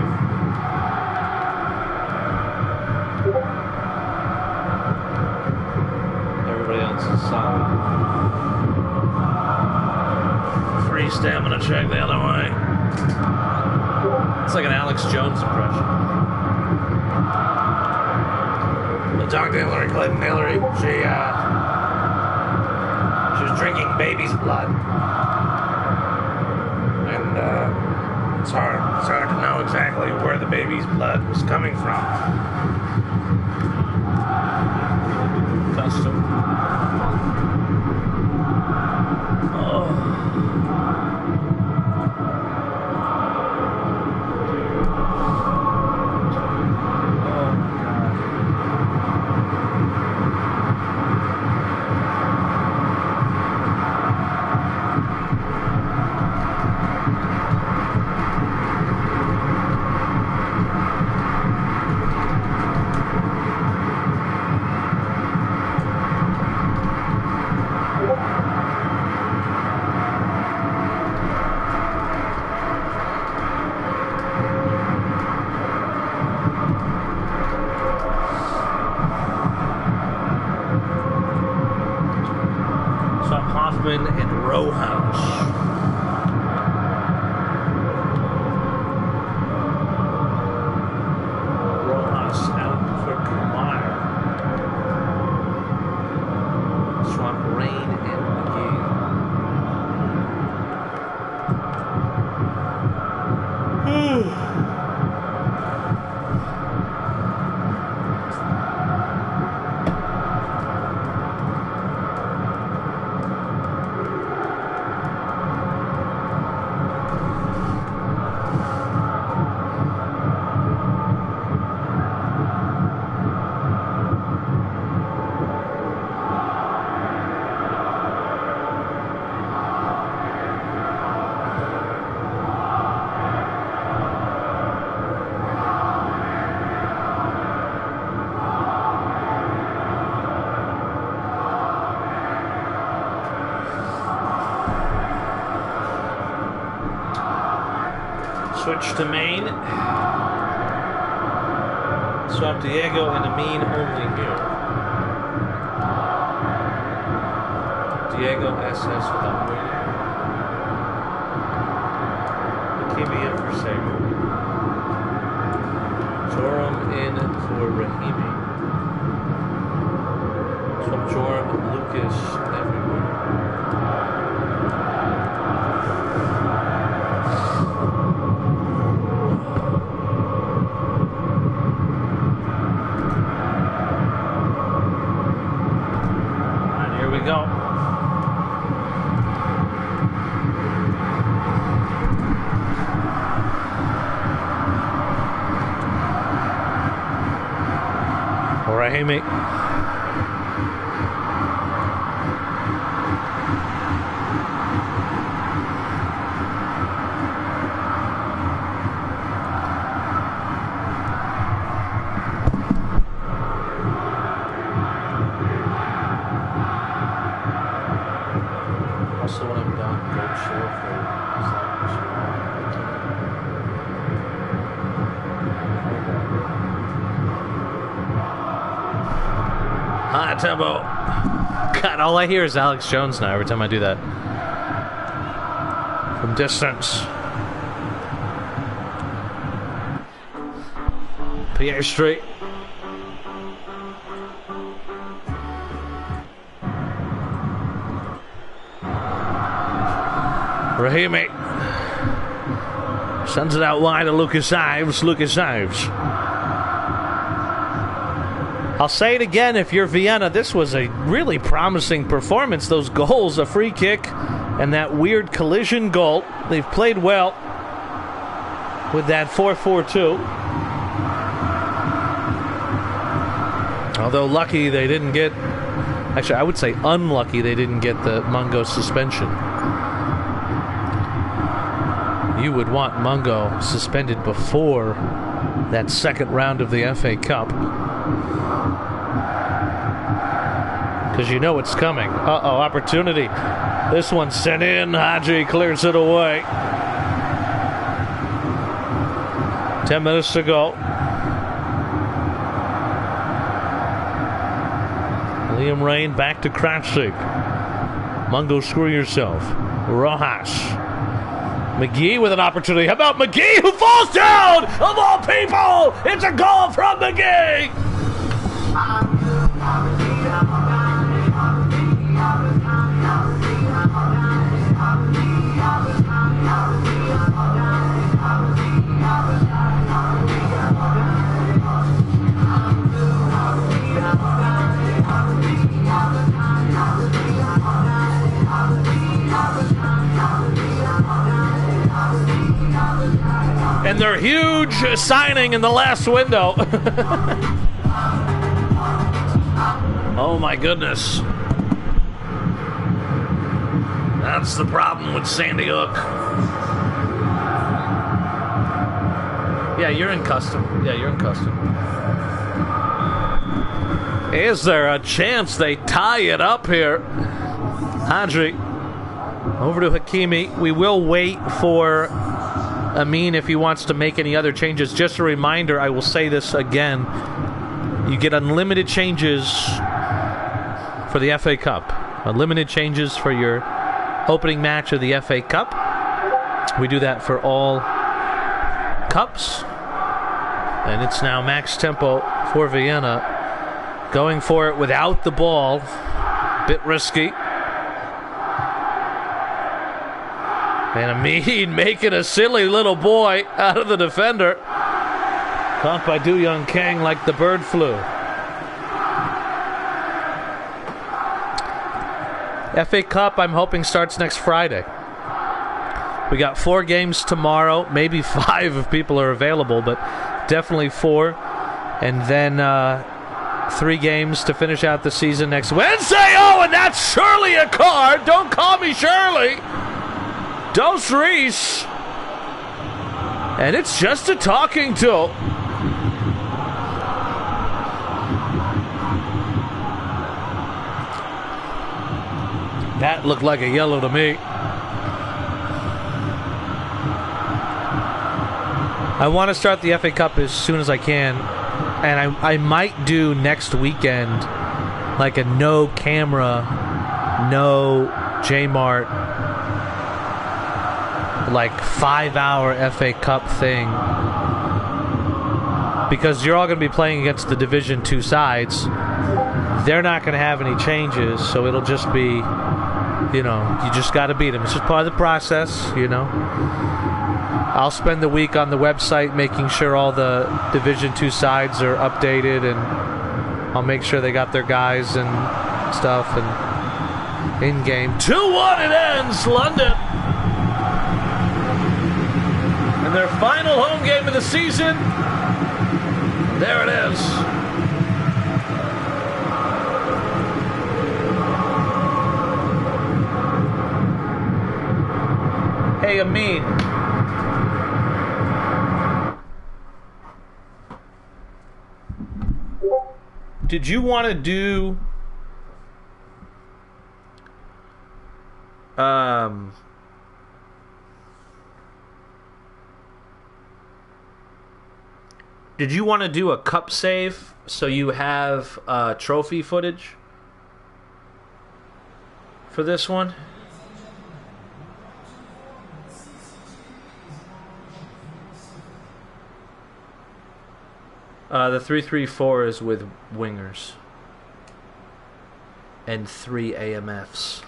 Free stamina check the other way. It's like an Alex Jones impression. But talk to Hillary Clinton. Hillary, she was drinking baby's blood, and it's hard to know exactly where the baby's blood was coming from. Custom. Rojas. Switch to main. Swap Diego and Amin only here. Diego SS without waiting. Hakimi in for Saber. Joram in for Rahimi. Swap Joram and Lucas everywhere. Go. Rahimi. Also, when I'm done, go chill for high tempo. God, all I hear is Alex Jones now every time I do that. From distance. Pierre Street. Rahimi sends it out wide to Lucas Ives. Lucas Ives. I'll say it again, if you're Vienna, this was a really promising performance. Those goals, a free kick and that weird collision goal. They've played well with that 4-4-2. Although lucky they didn't get... Actually, I would say unlucky they didn't get the Mungo suspension. You would want Mungo suspended before that second round of the FA Cup. Because you know it's coming. Uh-oh, opportunity. This one sent in. Hadji clears it away. 10 minutes to go. Liam Rain back to Kratzik. Mungo, screw yourself. Rojas. McGee with an opportunity. How about McGee, who falls down? Of all people, it's a goal from McGee. And their huge signing in the last window. Oh my goodness. That's the problem with Sandy Hook. Yeah, you're in custom. Yeah, you're in custom. Is there a chance they tie it up here? Hadji. Over to Hakimi. We will wait for Amin if he wants to make any other changes. Just a reminder, I will say this again. You get unlimited changes for the FA Cup. Unlimited changes for your opening match of the FA Cup. We do that for all cups. And it's now max tempo for Vienna. Going for it without the ball. Bit risky. And Amin making a silly little boy out of the defender. Caught by Du Young Kang like the bird flu. FA Cup, I'm hoping, starts next Friday. We got 4 games tomorrow, maybe 5 if people are available, but definitely 4. And then 3 games to finish out the season next Wednesday. Oh, and that's Shirley a card. Don't call me Shirley. Dos Reese. And it's just a talking to. That looked like a yellow to me. I want to start the FA Cup as soon as I can. And I might do next weekend like a no camera, no J-Mart, like 5-hour FA Cup thing. Because you're all going to be playing against the Division 2 sides. They're not going to have any changes, so it'll just be, you know, you just got to beat them. It's just part of the process, you know. I'll spend the week on the website making sure all the Division 2 sides are updated, and I'll make sure they got their guys and stuff. And in-game 2-1 it ends, London. And their final home game of the season, there it is. Hey, Amin. Did you want to do a cup save so you have trophy footage for this one? The 3-3-4 is with wingers and 3 AMFs.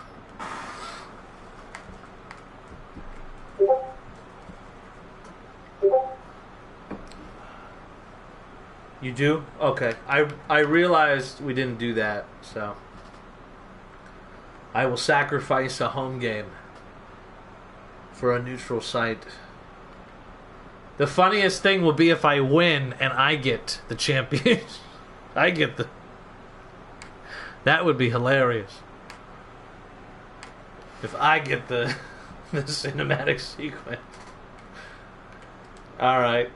You do? Okay. I realized we didn't do that, so I will sacrifice a home game for a neutral site. The funniest thing will be if I win and I get the champion. I get the... That would be hilarious. If I get the cinematic sequence. Alright.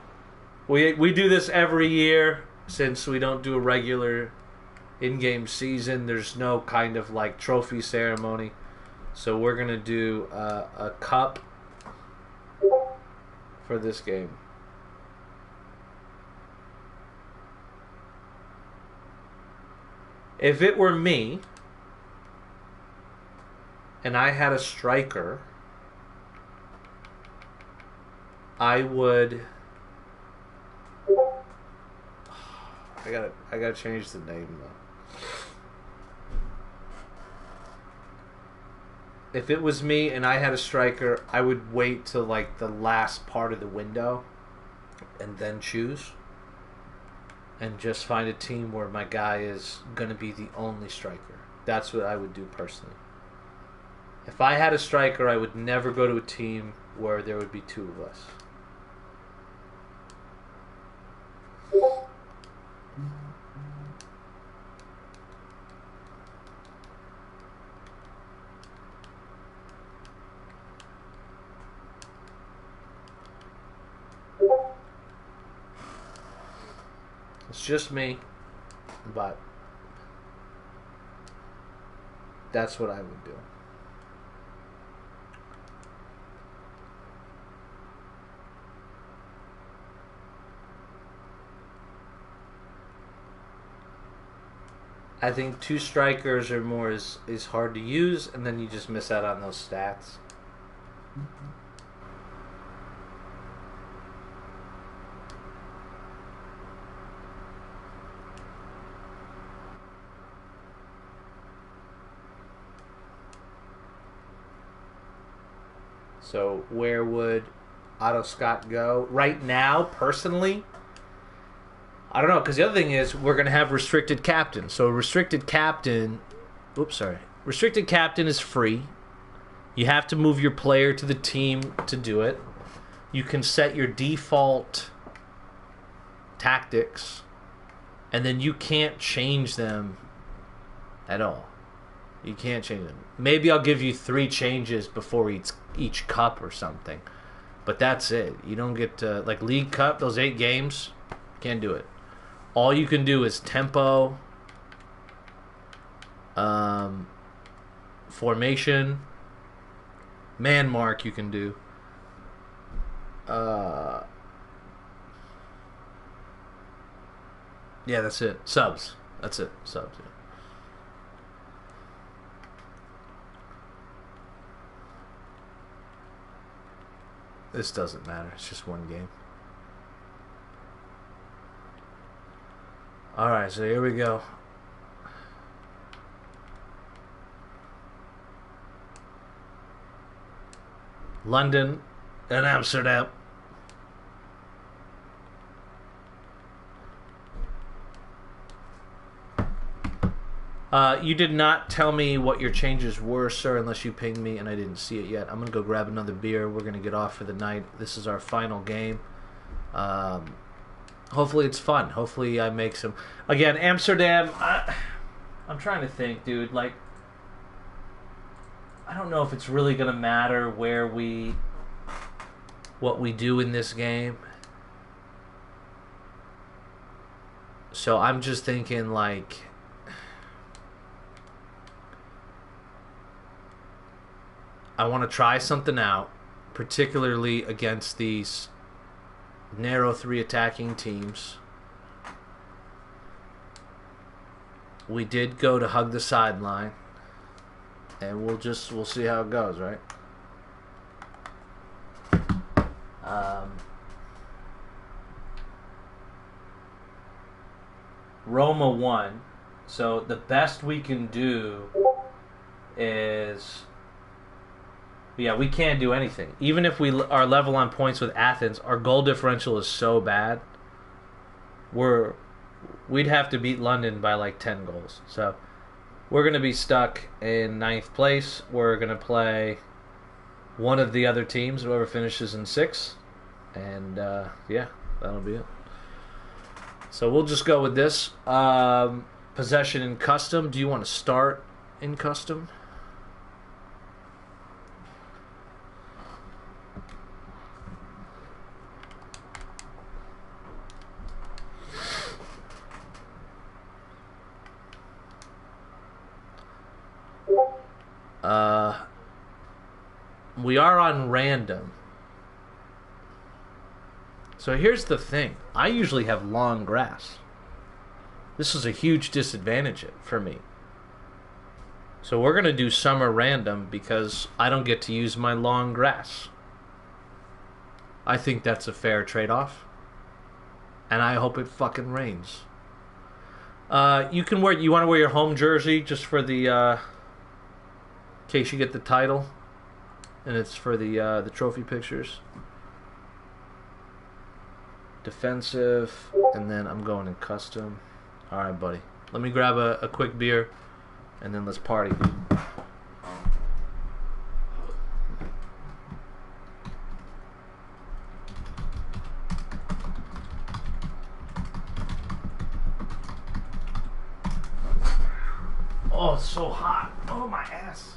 We do this every year since we don't do a regular in-game season. There's no kind of like trophy ceremony. So we're going to do a cup for this game. If it were me and I had a striker, I would... I gotta change the name though. If it was me and I had a striker, I would wait till like the last part of the window and then choose. And just find a team where my guy is going to be the only striker. That's what I would do personally. If I had a striker, I would never go to a team where there would be 2 of us. It's just me, but that's what I would do. I think 2 strikers or more is hard to use, and then you just miss out on those stats. So where would Otto Scott go? Right now, personally, I don't know, because the other thing is we're going to have restricted captain. So restricted captain, restricted captain is free. You have to move your player to the team to do it. You can set your default tactics, and then you can't change them at all. You can't change them. Maybe I'll give you 3 changes before each cup or something. But that's it. You don't get to, like, League Cup, those 8 games, can't do it. All you can do is tempo, formation, man mark you can do. Yeah, that's it. Subs. That's it. Subs, yeah. This doesn't matter. It's just one game. Alright, so here we go. London and Amsterdam. You did not tell me what your changes were, sir, unless you pinged me and I didn't see it yet. I'm going to go grab another beer. We're going to get off for the night. This is our final game. Hopefully it's fun. Hopefully I make some... Again, Amsterdam, I'm trying to think, dude. Like, I don't know if it's really going to matter what we do in this game. So I'm just thinking, like... I want to try something out, particularly against these narrow 3 attacking teams. We did go to hug the sideline, and we'll see how it goes, right? Roma won, so the best we can do is... Yeah, we can't do anything. Even if we are level on points with Athens, our goal differential is so bad. We'd have to beat London by like 10 goals. So we're going to be stuck in 9th place. We're going to play one of the other teams, whoever finishes in 6th. And yeah, that'll be it. So we'll just go with this. Possession in custom. Do you want to start in custom? We are on random. So here's the thing. I usually have long grass. This is a huge disadvantage for me. So we're going to do summer random because I don't get to use my long grass. I think that's a fair trade-off. And I hope it fucking rains. You want to wear your home jersey just for the... in case you get the title, and it's for the trophy pictures. Defensive, and then I'm going in custom. All right, buddy. Let me grab a quick beer, and then let's party, dude. Oh, it's so hot. Oh, my ass.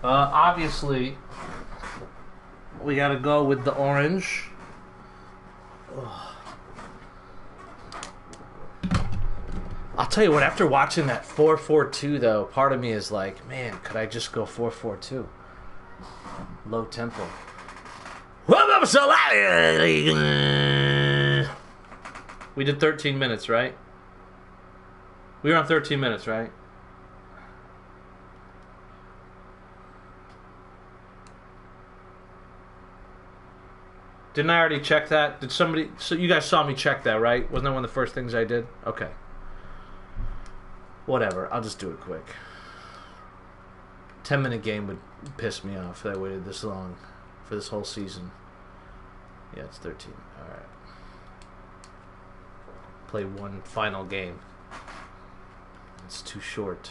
Obviously, we gotta go with the orange. Ugh. I'll tell you what, after watching that 4-4-2, though, part of me is like, man, could I just go 4-4-2? Low tempo. We did 13 minutes, right? We were on 13 minutes, right? Didn't I already check that? Did somebody... So you guys saw me check that, right? Wasn't that one of the first things I did? Okay. Whatever. I'll just do it quick. 10-minute game would piss me off if I waited this long for this whole season. Yeah, it's 13. Alright. Play one final game. It's too short.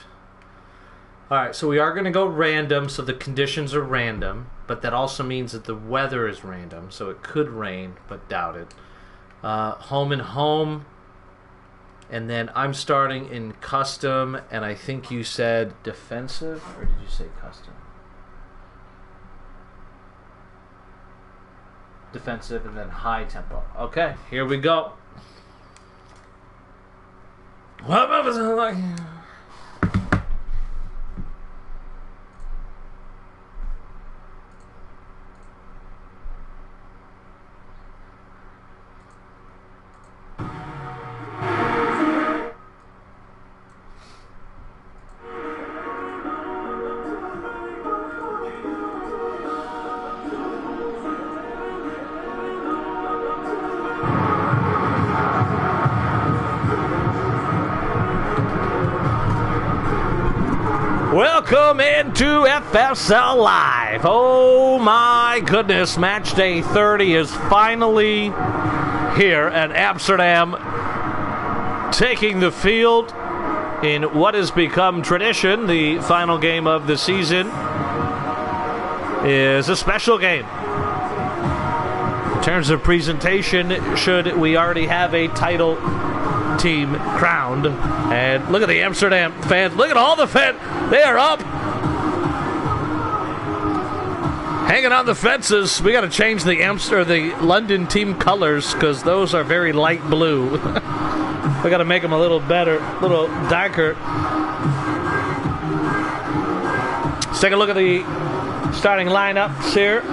Alright, so we are going to go random, so the conditions are random, but that also means that the weather is random, so it could rain, but doubt it. Home and home, and then I'm starting in custom, and I think you said defensive, or did you say custom? Defensive, and then high tempo. Okay, here we go. Welcome into FSL Live. Oh my goodness, match day 30 is finally here at Amsterdam, taking the field in what has become tradition. The final game of the season is a special game. In terms of presentation, should we already have a title team crowned. And look at the Amsterdam fans. Look at all the fans. They are up. Hanging on the fences. We got to change the London team colors because those are very light blue. We got to make them a little better, a little darker. Let's take a look at the starting lineups here.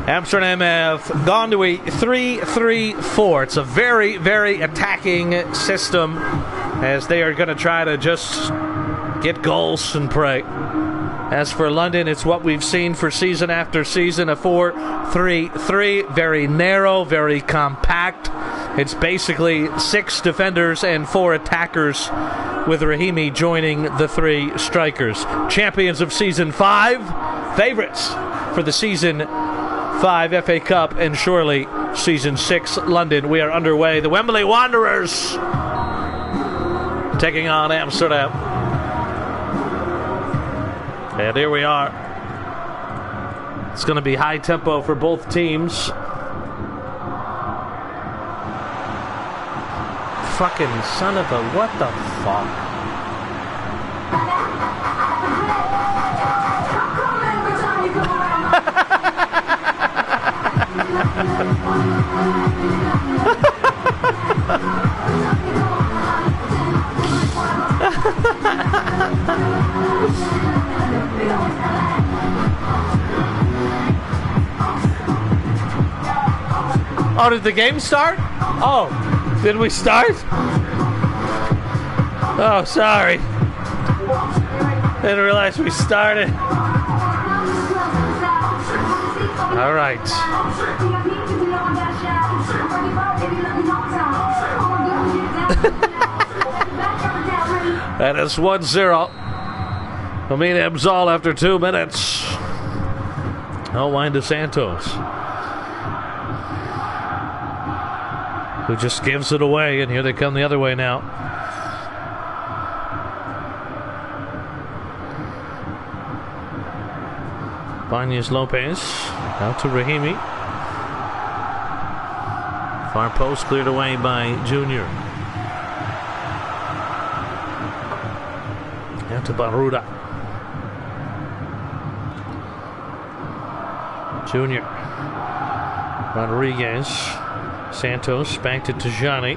Amsterdam have gone to a 3-3-4. It's a very, very attacking system as they are going to try to just get goals and pray. As for London, it's what we've seen for season after season, a 4-3-3, very narrow, very compact. It's basically 6 defenders and 4 attackers, with Rahimi joining the 3 strikers. Champions of Season 5, favorites for the Season 5 FA Cup, and surely Season 6 London. We are underway. The Wembley Wanderers taking on Amsterdam. And here we are. It's going to be high tempo for both teams. Fucking son of a... What the fuck? Oh, did the game start? Oh, did we start? Oh, sorry. Didn't realize we started. All right. That is 1-0. Amina Abzal after 2 minutes. No line to Santos, who just gives it away, and here they come the other way now. Banyas Lopez out to Rahimi. Far post cleared away by Junior. Now to Baruda. Junior. Rodriguez. Santos back to Tijani.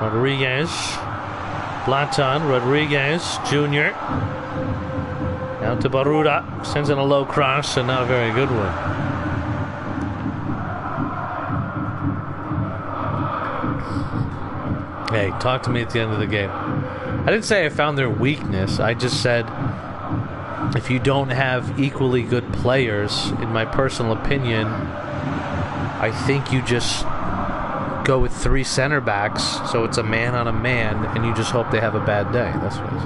Rodriguez. Blatan. Rodriguez. Junior. Now to Baruda. Sends in a low cross and not a very good one. Hey, talk to me at the end of the game. I didn't say I found their weakness. I just said if you don't have equally good players, in my personal opinion, I think you just go with 3 center backs, so it's a man on a man, and you just hope they have a bad day. That's what it is.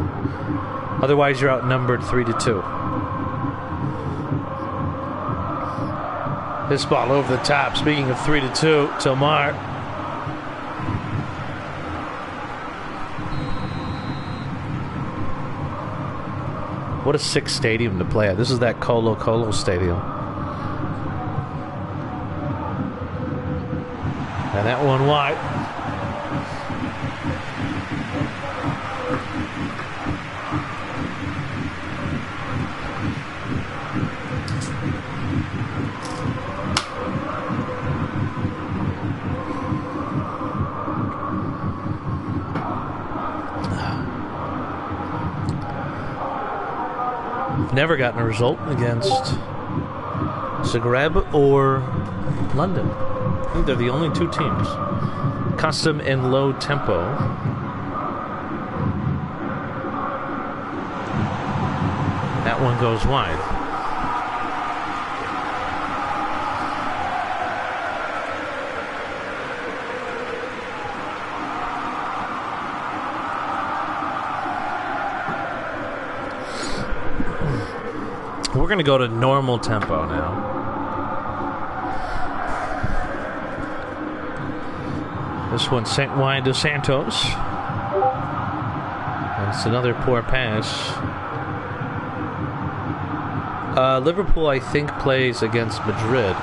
Otherwise, you're outnumbered 3-2. This ball over the top. Speaking of 3-2, Tomar. What a sick stadium to play at. This is that Colo Colo stadium. And that one wide. Never gotten a result against Zagreb or London. I think they're the only 2 teams. Custom and low tempo. That one goes wide. We're going to go to normal tempo now. This one sent wide to Santos. And it's another poor pass. Liverpool, I think, plays against Madrid.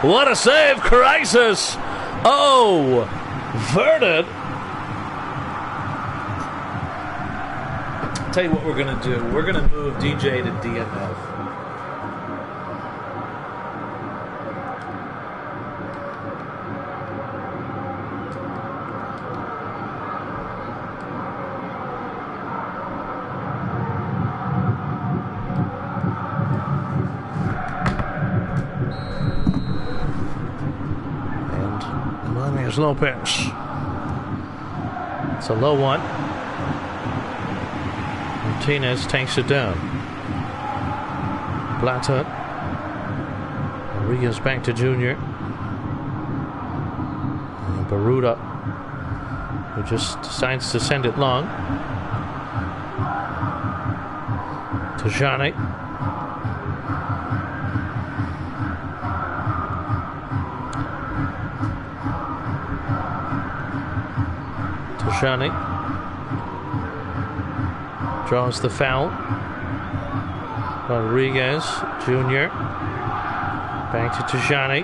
What a save, Crisis! Oh! Verted! Tell you what we're going to do. We're going to move DJ to DMF. Lopez. It's a low one. Martinez takes it down. Blatter. Rodriguez back to Junior. And Baruda, who just decides to send it long. To Jani. Tijani draws the foul. Rodriguez Jr. back to Tijani.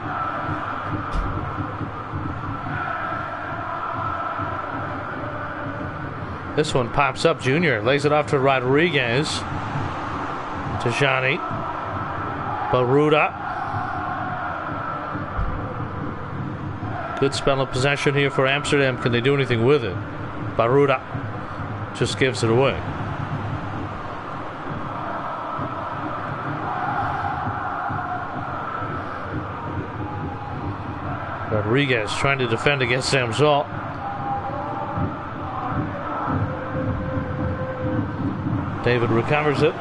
This one pops up. Jr. lays it off to Rodriguez. Tijani. Baruda. Good spell of possession here for Amsterdam. Can they do anything with it? Baruda just gives it away. Rodriguez trying to defend against Samsol. David recovers it.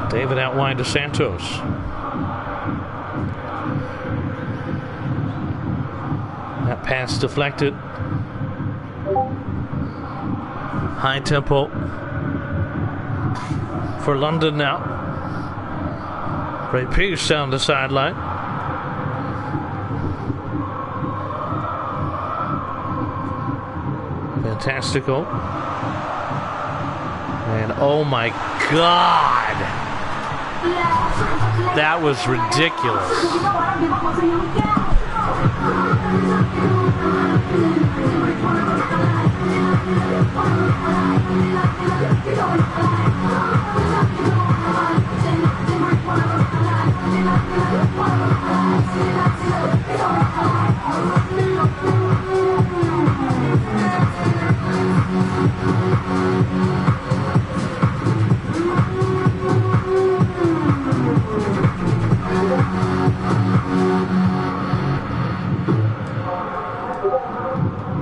David out wide to Santos. That pass deflected. High tempo for London now. Great piece down the sideline. Fantastical. And oh my God, that was ridiculous.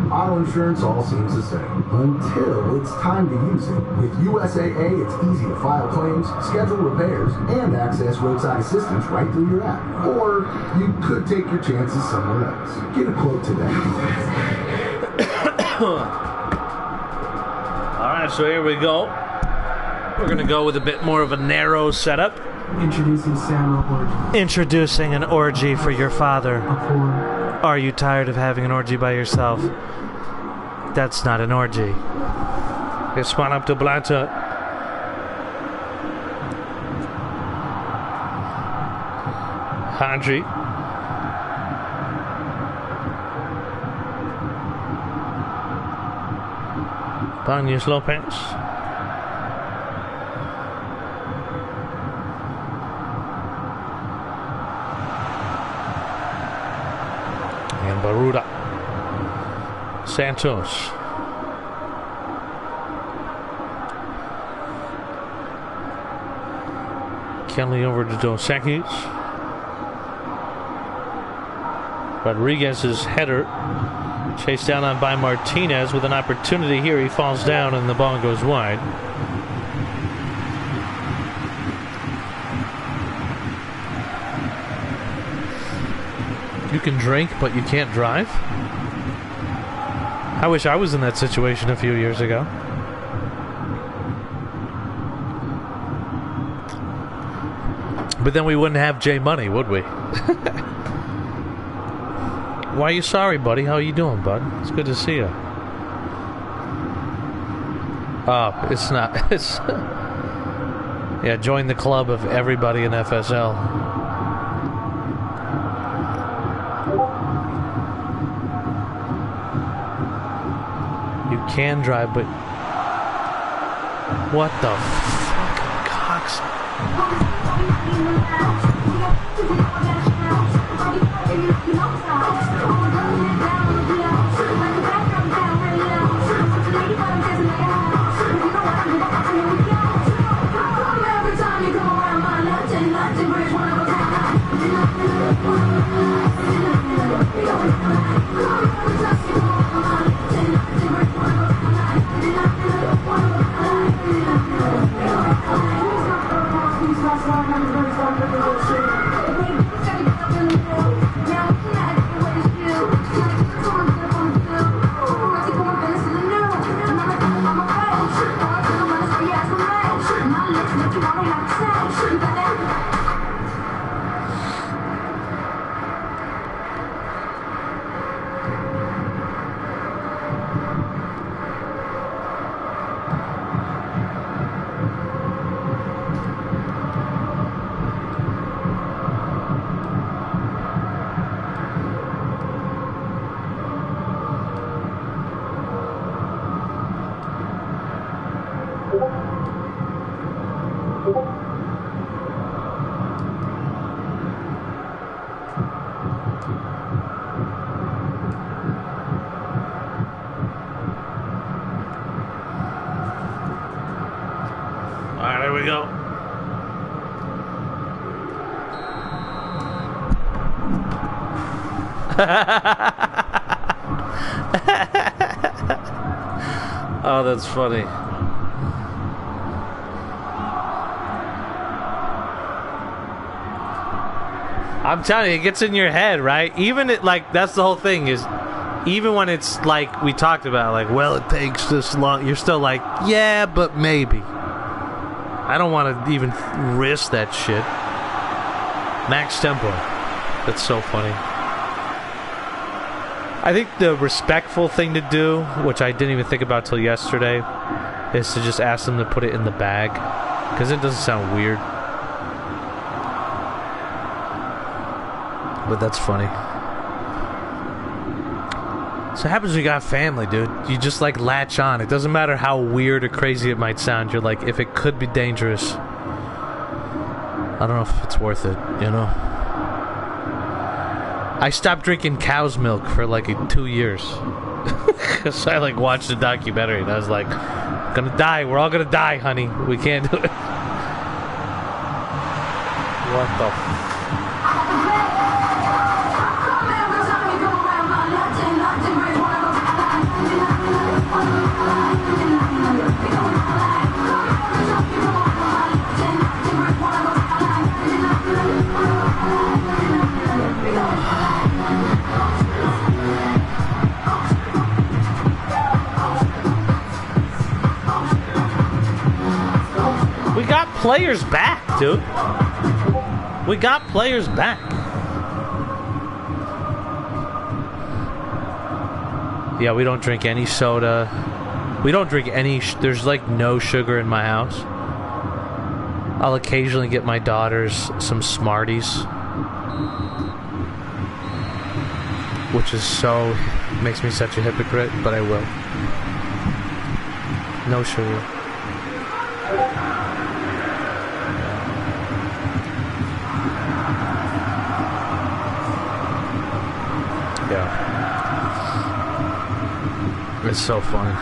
Auto insurance all seems the same until it's time to use it. With USAA, it's easy to file claims, schedule repairs, and access roadside assistance right through your app. Or you could take your chances somewhere else. Get a quote today. Alright, so here we go. We're gonna go with a bit more of a narrow setup. Introducing Samuel Orgy. Introducing an orgy for your father. Are you tired of having an orgy by yourself? That's not an orgy. It's spawn up to Blanta. Handry. Banyas Lopez. And Baruda. Santos. Kelly over to Dos Equis. Rodriguez's header chased down on by Martinez with an opportunity here. He falls down and the ball goes wide. You can drink, but you can't drive? I wish I was in that situation a few years ago. But then we wouldn't have J Money, would we? Why are you sorry, buddy? How are you doing, bud? It's good to see you. Oh, it's not. It's yeah, join the club of everybody in FSL. You can drive, but what the fucking cocks? Alright, there we go. Oh, that's funny. I'm telling you, it gets in your head, right? Even it, like, that's the whole thing is, even when it's like we talked about, like, well, it takes this long, you're still like, yeah, but maybe. I don't want to even risk that shit. Max tempo. That's so funny. I think the respectful thing to do, which I didn't even think about till yesterday, is to just ask them to put it in the bag, because it doesn't sound weird. But that's funny. So it happens when you got family, dude. You just like latch on. It doesn't matter how weird or crazy it might sound. You're like, if it could be dangerous, I don't know if it's worth it, you know? I stopped drinking cow's milk for like 2 years. Because I like watched a documentary and I was like, gonna die. We're all gonna die, honey. We can't do it. What the We got players back, dude. We got players back. Yeah, we don't drink any soda. We don't drink any... there's like no sugar in my house. I'll occasionally get my daughters some Smarties. Which is so... makes me such a hypocrite, but I will. No sugar. Yeah. It's so funny.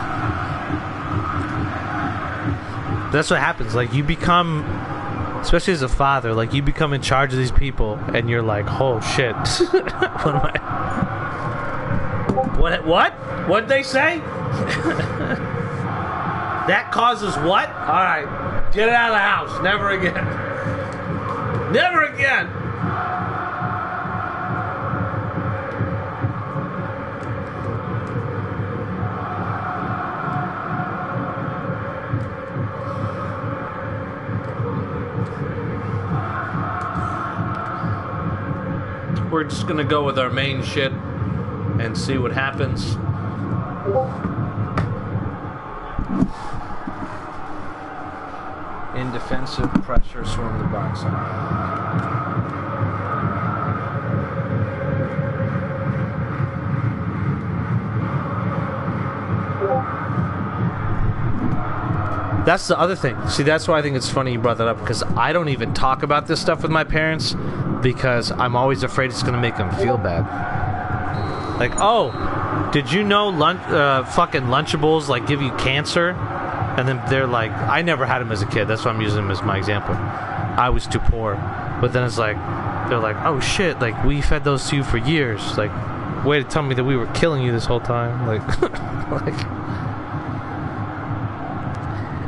That's what happens. Like, you become, especially as a father, like, you become in charge of these people, and you're like, oh, shit. What am I... What? What'd they say? That causes what? Alright. Get it out of the house. Never again. Never again! We're just gonna go with our main shit and see what happens. In defensive pressure, swarm the box. That's the other thing. See, that's why I think it's funny you brought that up, because I don't even talk about this stuff with my parents because I'm always afraid it's going to make them feel bad. Like, oh, did you know fucking Lunchables like give you cancer? And then they're like, I never had them as a kid. That's why I'm using them as my example. I was too poor. But then it's like, they're like, oh shit, like we fed those to you for years. Like, way to tell me that we were killing you this whole time. Like, like.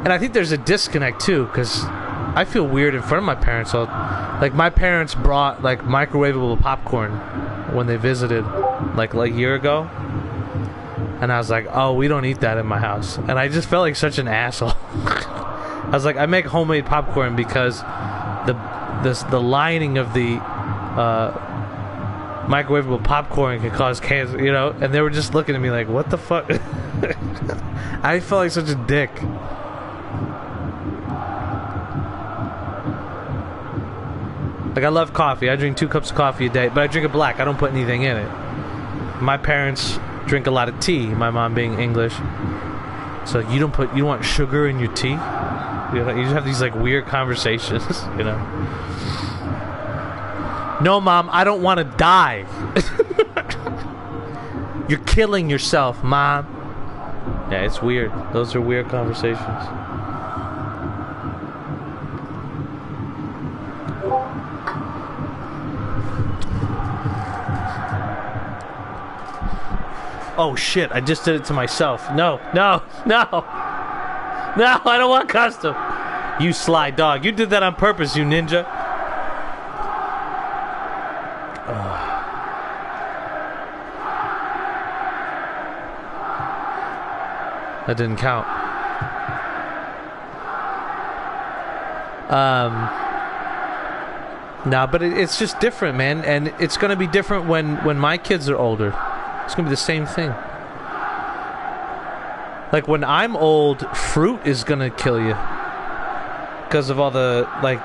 And I think there's a disconnect too, because I feel weird in front of my parents. So, like, my parents brought like microwavable popcorn when they visited, like a year ago. And I was like, oh, we don't eat that in my house. And I just felt like such an asshole. I was like, I make homemade popcorn because the lining of the microwavable popcorn can cause cancer, you know? And they were just looking at me like, what the fuck? I felt like such a dick. Like, I love coffee. I drink 2 cups of coffee a day, but I drink it black. I don't put anything in it. My parents drink a lot of tea, my mom being English. So you don't want sugar in your tea? You know, you just have these like weird conversations, you know. No, Mom, I don't want to die. You're killing yourself, Mom. Yeah, it's weird. Those are weird conversations. Oh shit, I just did it to myself. No, no, no. No, I don't want custom. You sly dog. You did that on purpose, you ninja. That didn't count. No, but it's just different, man. And it's going to be different when my kids are older. It's going to be the same thing. Like, when I'm old, fruit is going to kill you. Because of all the, like,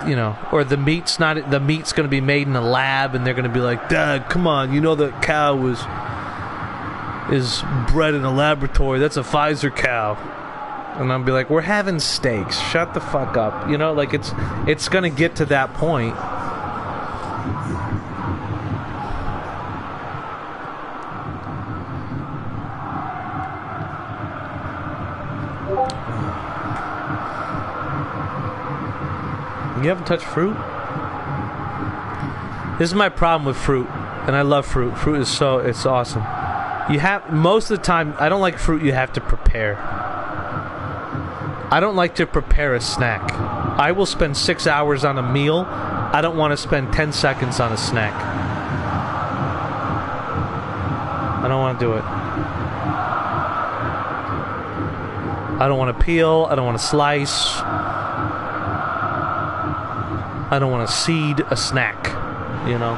you know, or the meat's going to be made in a lab, and they're going to be like, Dad, come on, you know the cow was... is bred in a laboratory. That's a Pfizer cow. And I'll be like, we're having steaks. Shut the fuck up. You know, like it's gonna get to that point. You haven't touched fruit? This is my problem with fruit, and I love fruit. Fruit is it's awesome. You have, most of the time, I don't like fruit you have to prepare. I don't like to prepare a snack. I will spend 6 hours on a meal. I don't want to spend 10 seconds on a snack. I don't want to do it. I don't want to peel. I don't want to slice. I don't want to seed a snack, you know.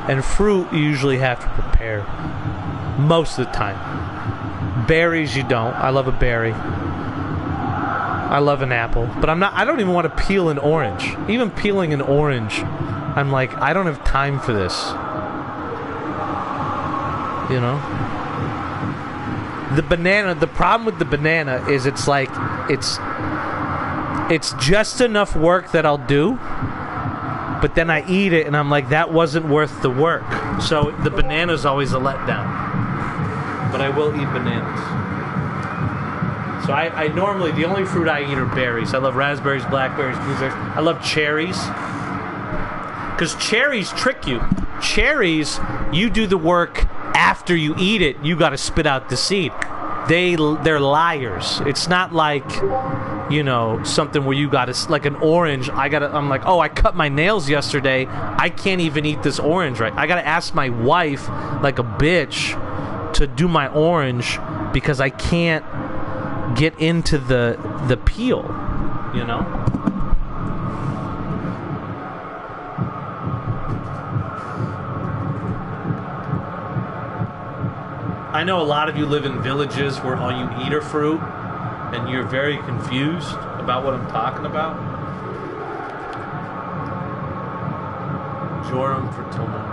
And fruit you usually have to prepare most of the time. Berries you don't. I love a berry. I love an apple, but I don't even want to peel an orange. Even peeling an orange, I'm like, I don't have time for this. You know? The banana, the problem with the banana is it's like it's just enough work that I'll do, but then I eat it and I'm like, that wasn't worth the work. So the banana's always a letdown. But I will eat bananas. So I normally, the only fruit I eat are berries. I love raspberries, blackberries, blueberries. I love cherries. Because cherries trick you. Cherries, you do the work after you eat it. You got to spit out the seed. They're liars. It's not like, you know, something where you gotta, like an orange, I'm like, oh, I cut my nails yesterday, I can't even eat this orange right. I gotta ask my wife, like a bitch, to do my orange because I can't get into the peel, you know? I know a lot of you live in villages where all you eat are fruit, and you're very confused about what I'm talking about. Joram for tomorrow.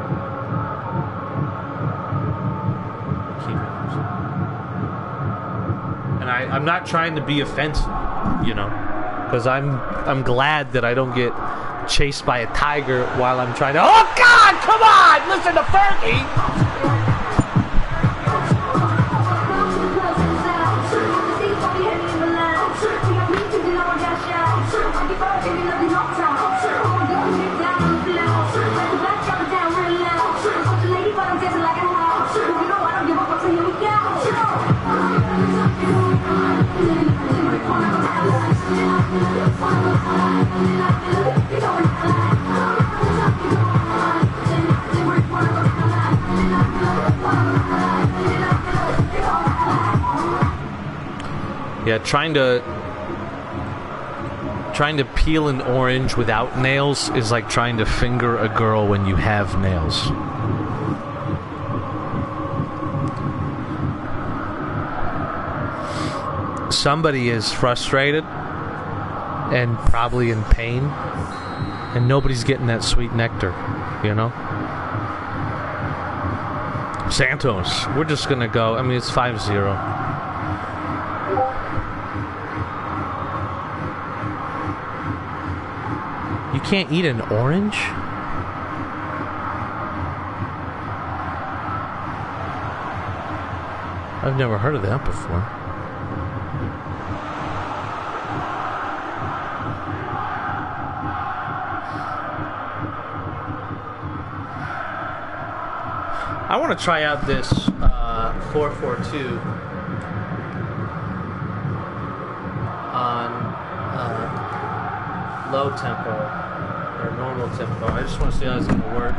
And I'm not trying to be offensive, you know, because I'm glad that I don't get chased by a tiger while I'm trying to. Oh God! Come on! Listen to Fergie. Yeah, trying to peel an orange without nails is like trying to finger a girl when you have nails. Somebody is frustrated and probably in pain, and nobody's getting that sweet nectar, you know? Santos, we're just gonna go, I mean, it's 5-0. You can't eat an orange? I've never heard of that before. I want to try out this 442 on low tempo or normal tempo. I just want to see how it's going to work.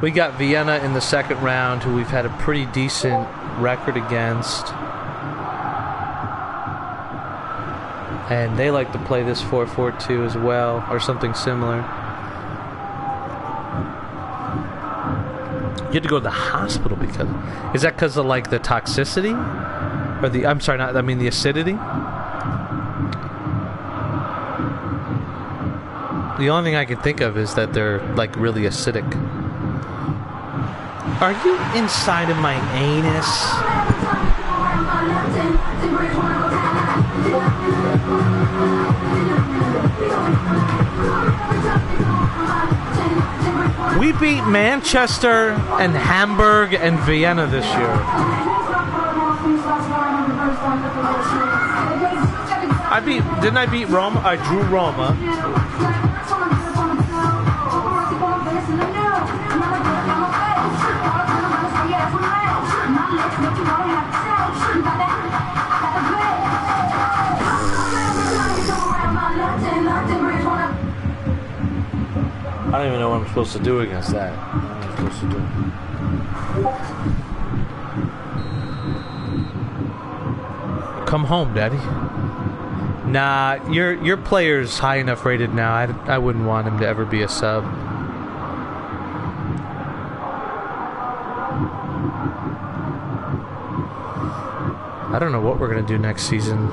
We got Vienna in the second round, who we've had a pretty decent record against. And they like to play this 442 as well, or something similar. You had to go to the hospital because... Is that because of, like, the toxicity? Or the... I'm sorry, not... I mean, the acidity? The only thing I can think of is that they're, like, really acidic. Are you inside of my anus? We beat Manchester and Hamburg and Vienna this year. Didn't I beat Roma? I drew Roma. I don't even know what I'm supposed to do against that. What am I supposed to do? Come home, Daddy. Nah, your player's high enough rated now. I wouldn't want him to ever be a sub. I don't know what we're going to do next season.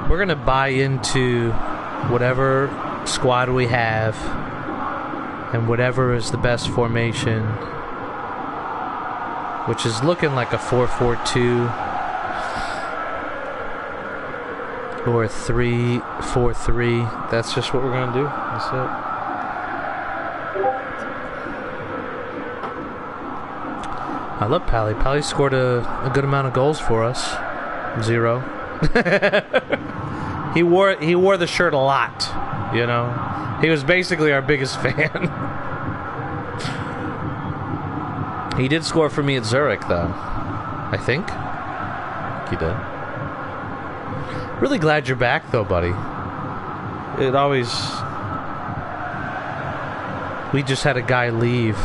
We're going to buy into whatever squad we have and whatever is the best formation, which is looking like a 4-4-2 or a 3-4-3. That's just what we're going to do. That's it. I love Pally. Pally scored a good amount of goals for us. 0. He wore the shirt a lot, you know. He was basically our biggest fan. He did score for me at Zurich, though. I think he did. Really glad you're back, though, buddy. We just had a guy leave,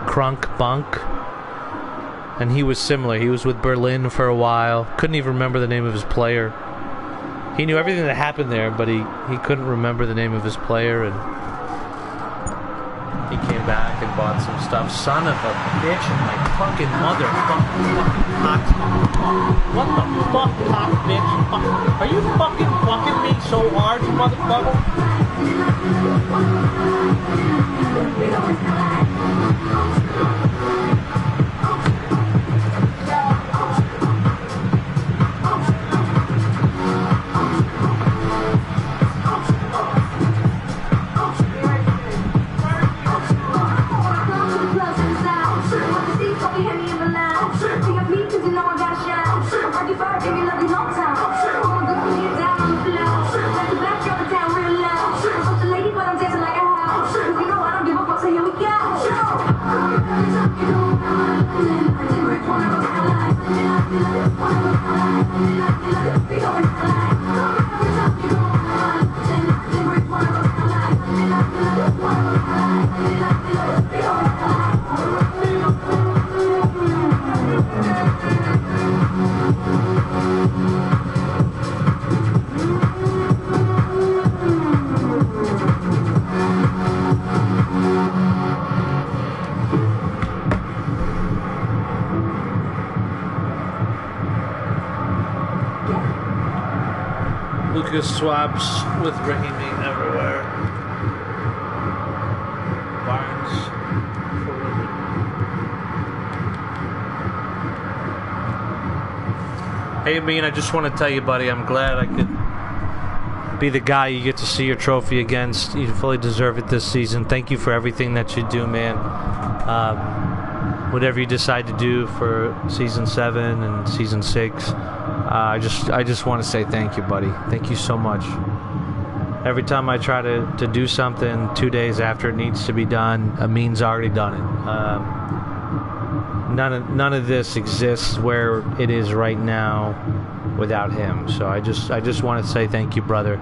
Crunk Bunk. And he was similar. He was with Berlin for a while. Couldn't even remember the name of his player. He knew everything that happened there, but he couldn't remember the name of his player. And he came back and bought some stuff. Son of a bitch and my fucking motherfucking hot. What the fuck, hot bitch? Are you fucking me so hard, you motherfucker? Lucas swaps with Rahimi everywhere. Barnes for Woodward. Hey, Amin, I just want to tell you, buddy, I'm glad I could be the guy you get to see your trophy against. You fully deserve it this season. Thank you for everything that you do, man. Whatever you decide to do for season 7 and season 6. I just want to say thank you, buddy. Thank you so much. Every time I try to do something 2 days after it needs to be done, Amin's already done it. None of this exists where it is right now without him. So I just want to say thank you, brother.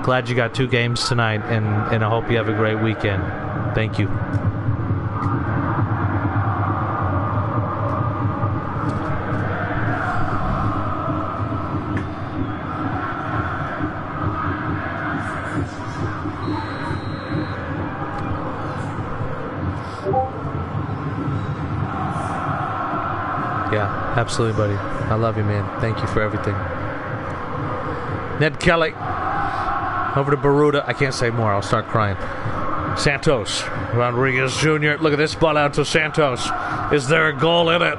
Glad you got 2 games tonight, and I hope you have a great weekend. Thank you. Yeah, absolutely, buddy. I love you, man. Thank you for everything. Ned Kelly. Over to Baruda. I can't say more. I'll start crying. Santos. Rodriguez Jr. Look at this ball out to Santos. Is there a goal in it?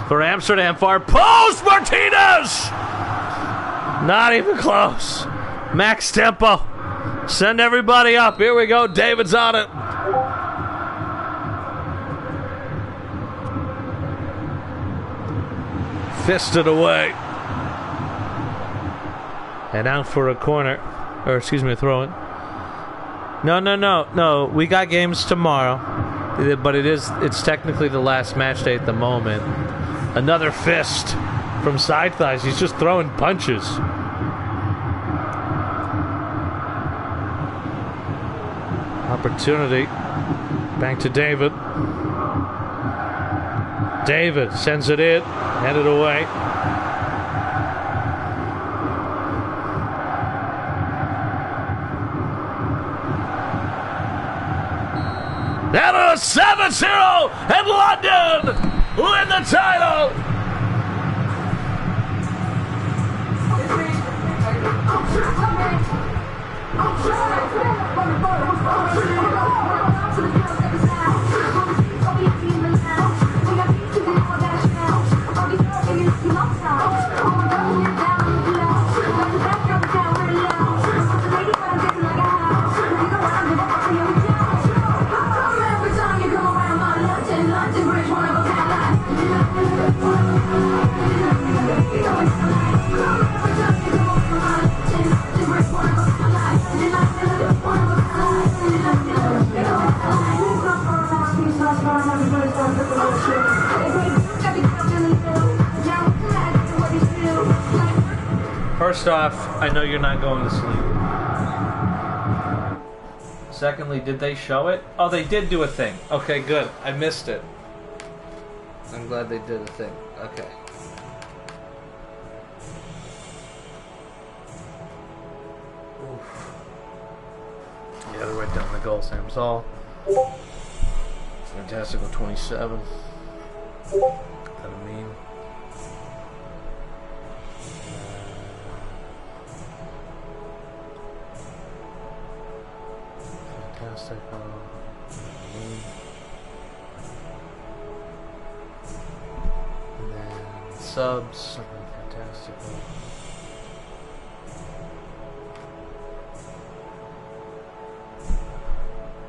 For Amsterdam, far post, Martinez! Not even close. Max tempo. Send everybody up. Here we go. David's on it. Fisted away. And out for a corner. Or, excuse me, a throw-in. No. We got games tomorrow. But it's technically the last match day at the moment. Another fist from side thighs. He's just throwing punches. Opportunity. Back to David. David sends it in. Headed away. That is 7-0, and London win the title. First off, I know you're not going to sleep. Secondly, did they show it? Oh, they did do a thing. Okay, good. I missed it. I'm glad they did a thing. Okay. Oof. Yeah, they're right down the goal, Sam Saul. Fantastical 27. What I mean? Fantastical. And then subs, something fantastical.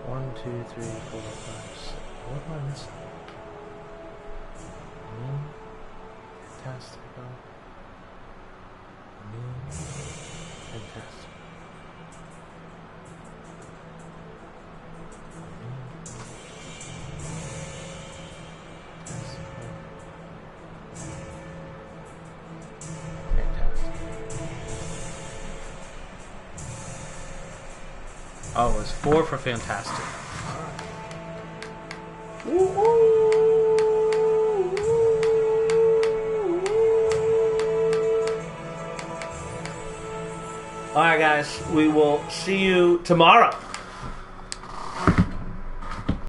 One, two, three, four, five, six. What am I missing? Fantastical. Fantastic. Oh, it was 4 for fantastic. Alright guys, we will see you tomorrow.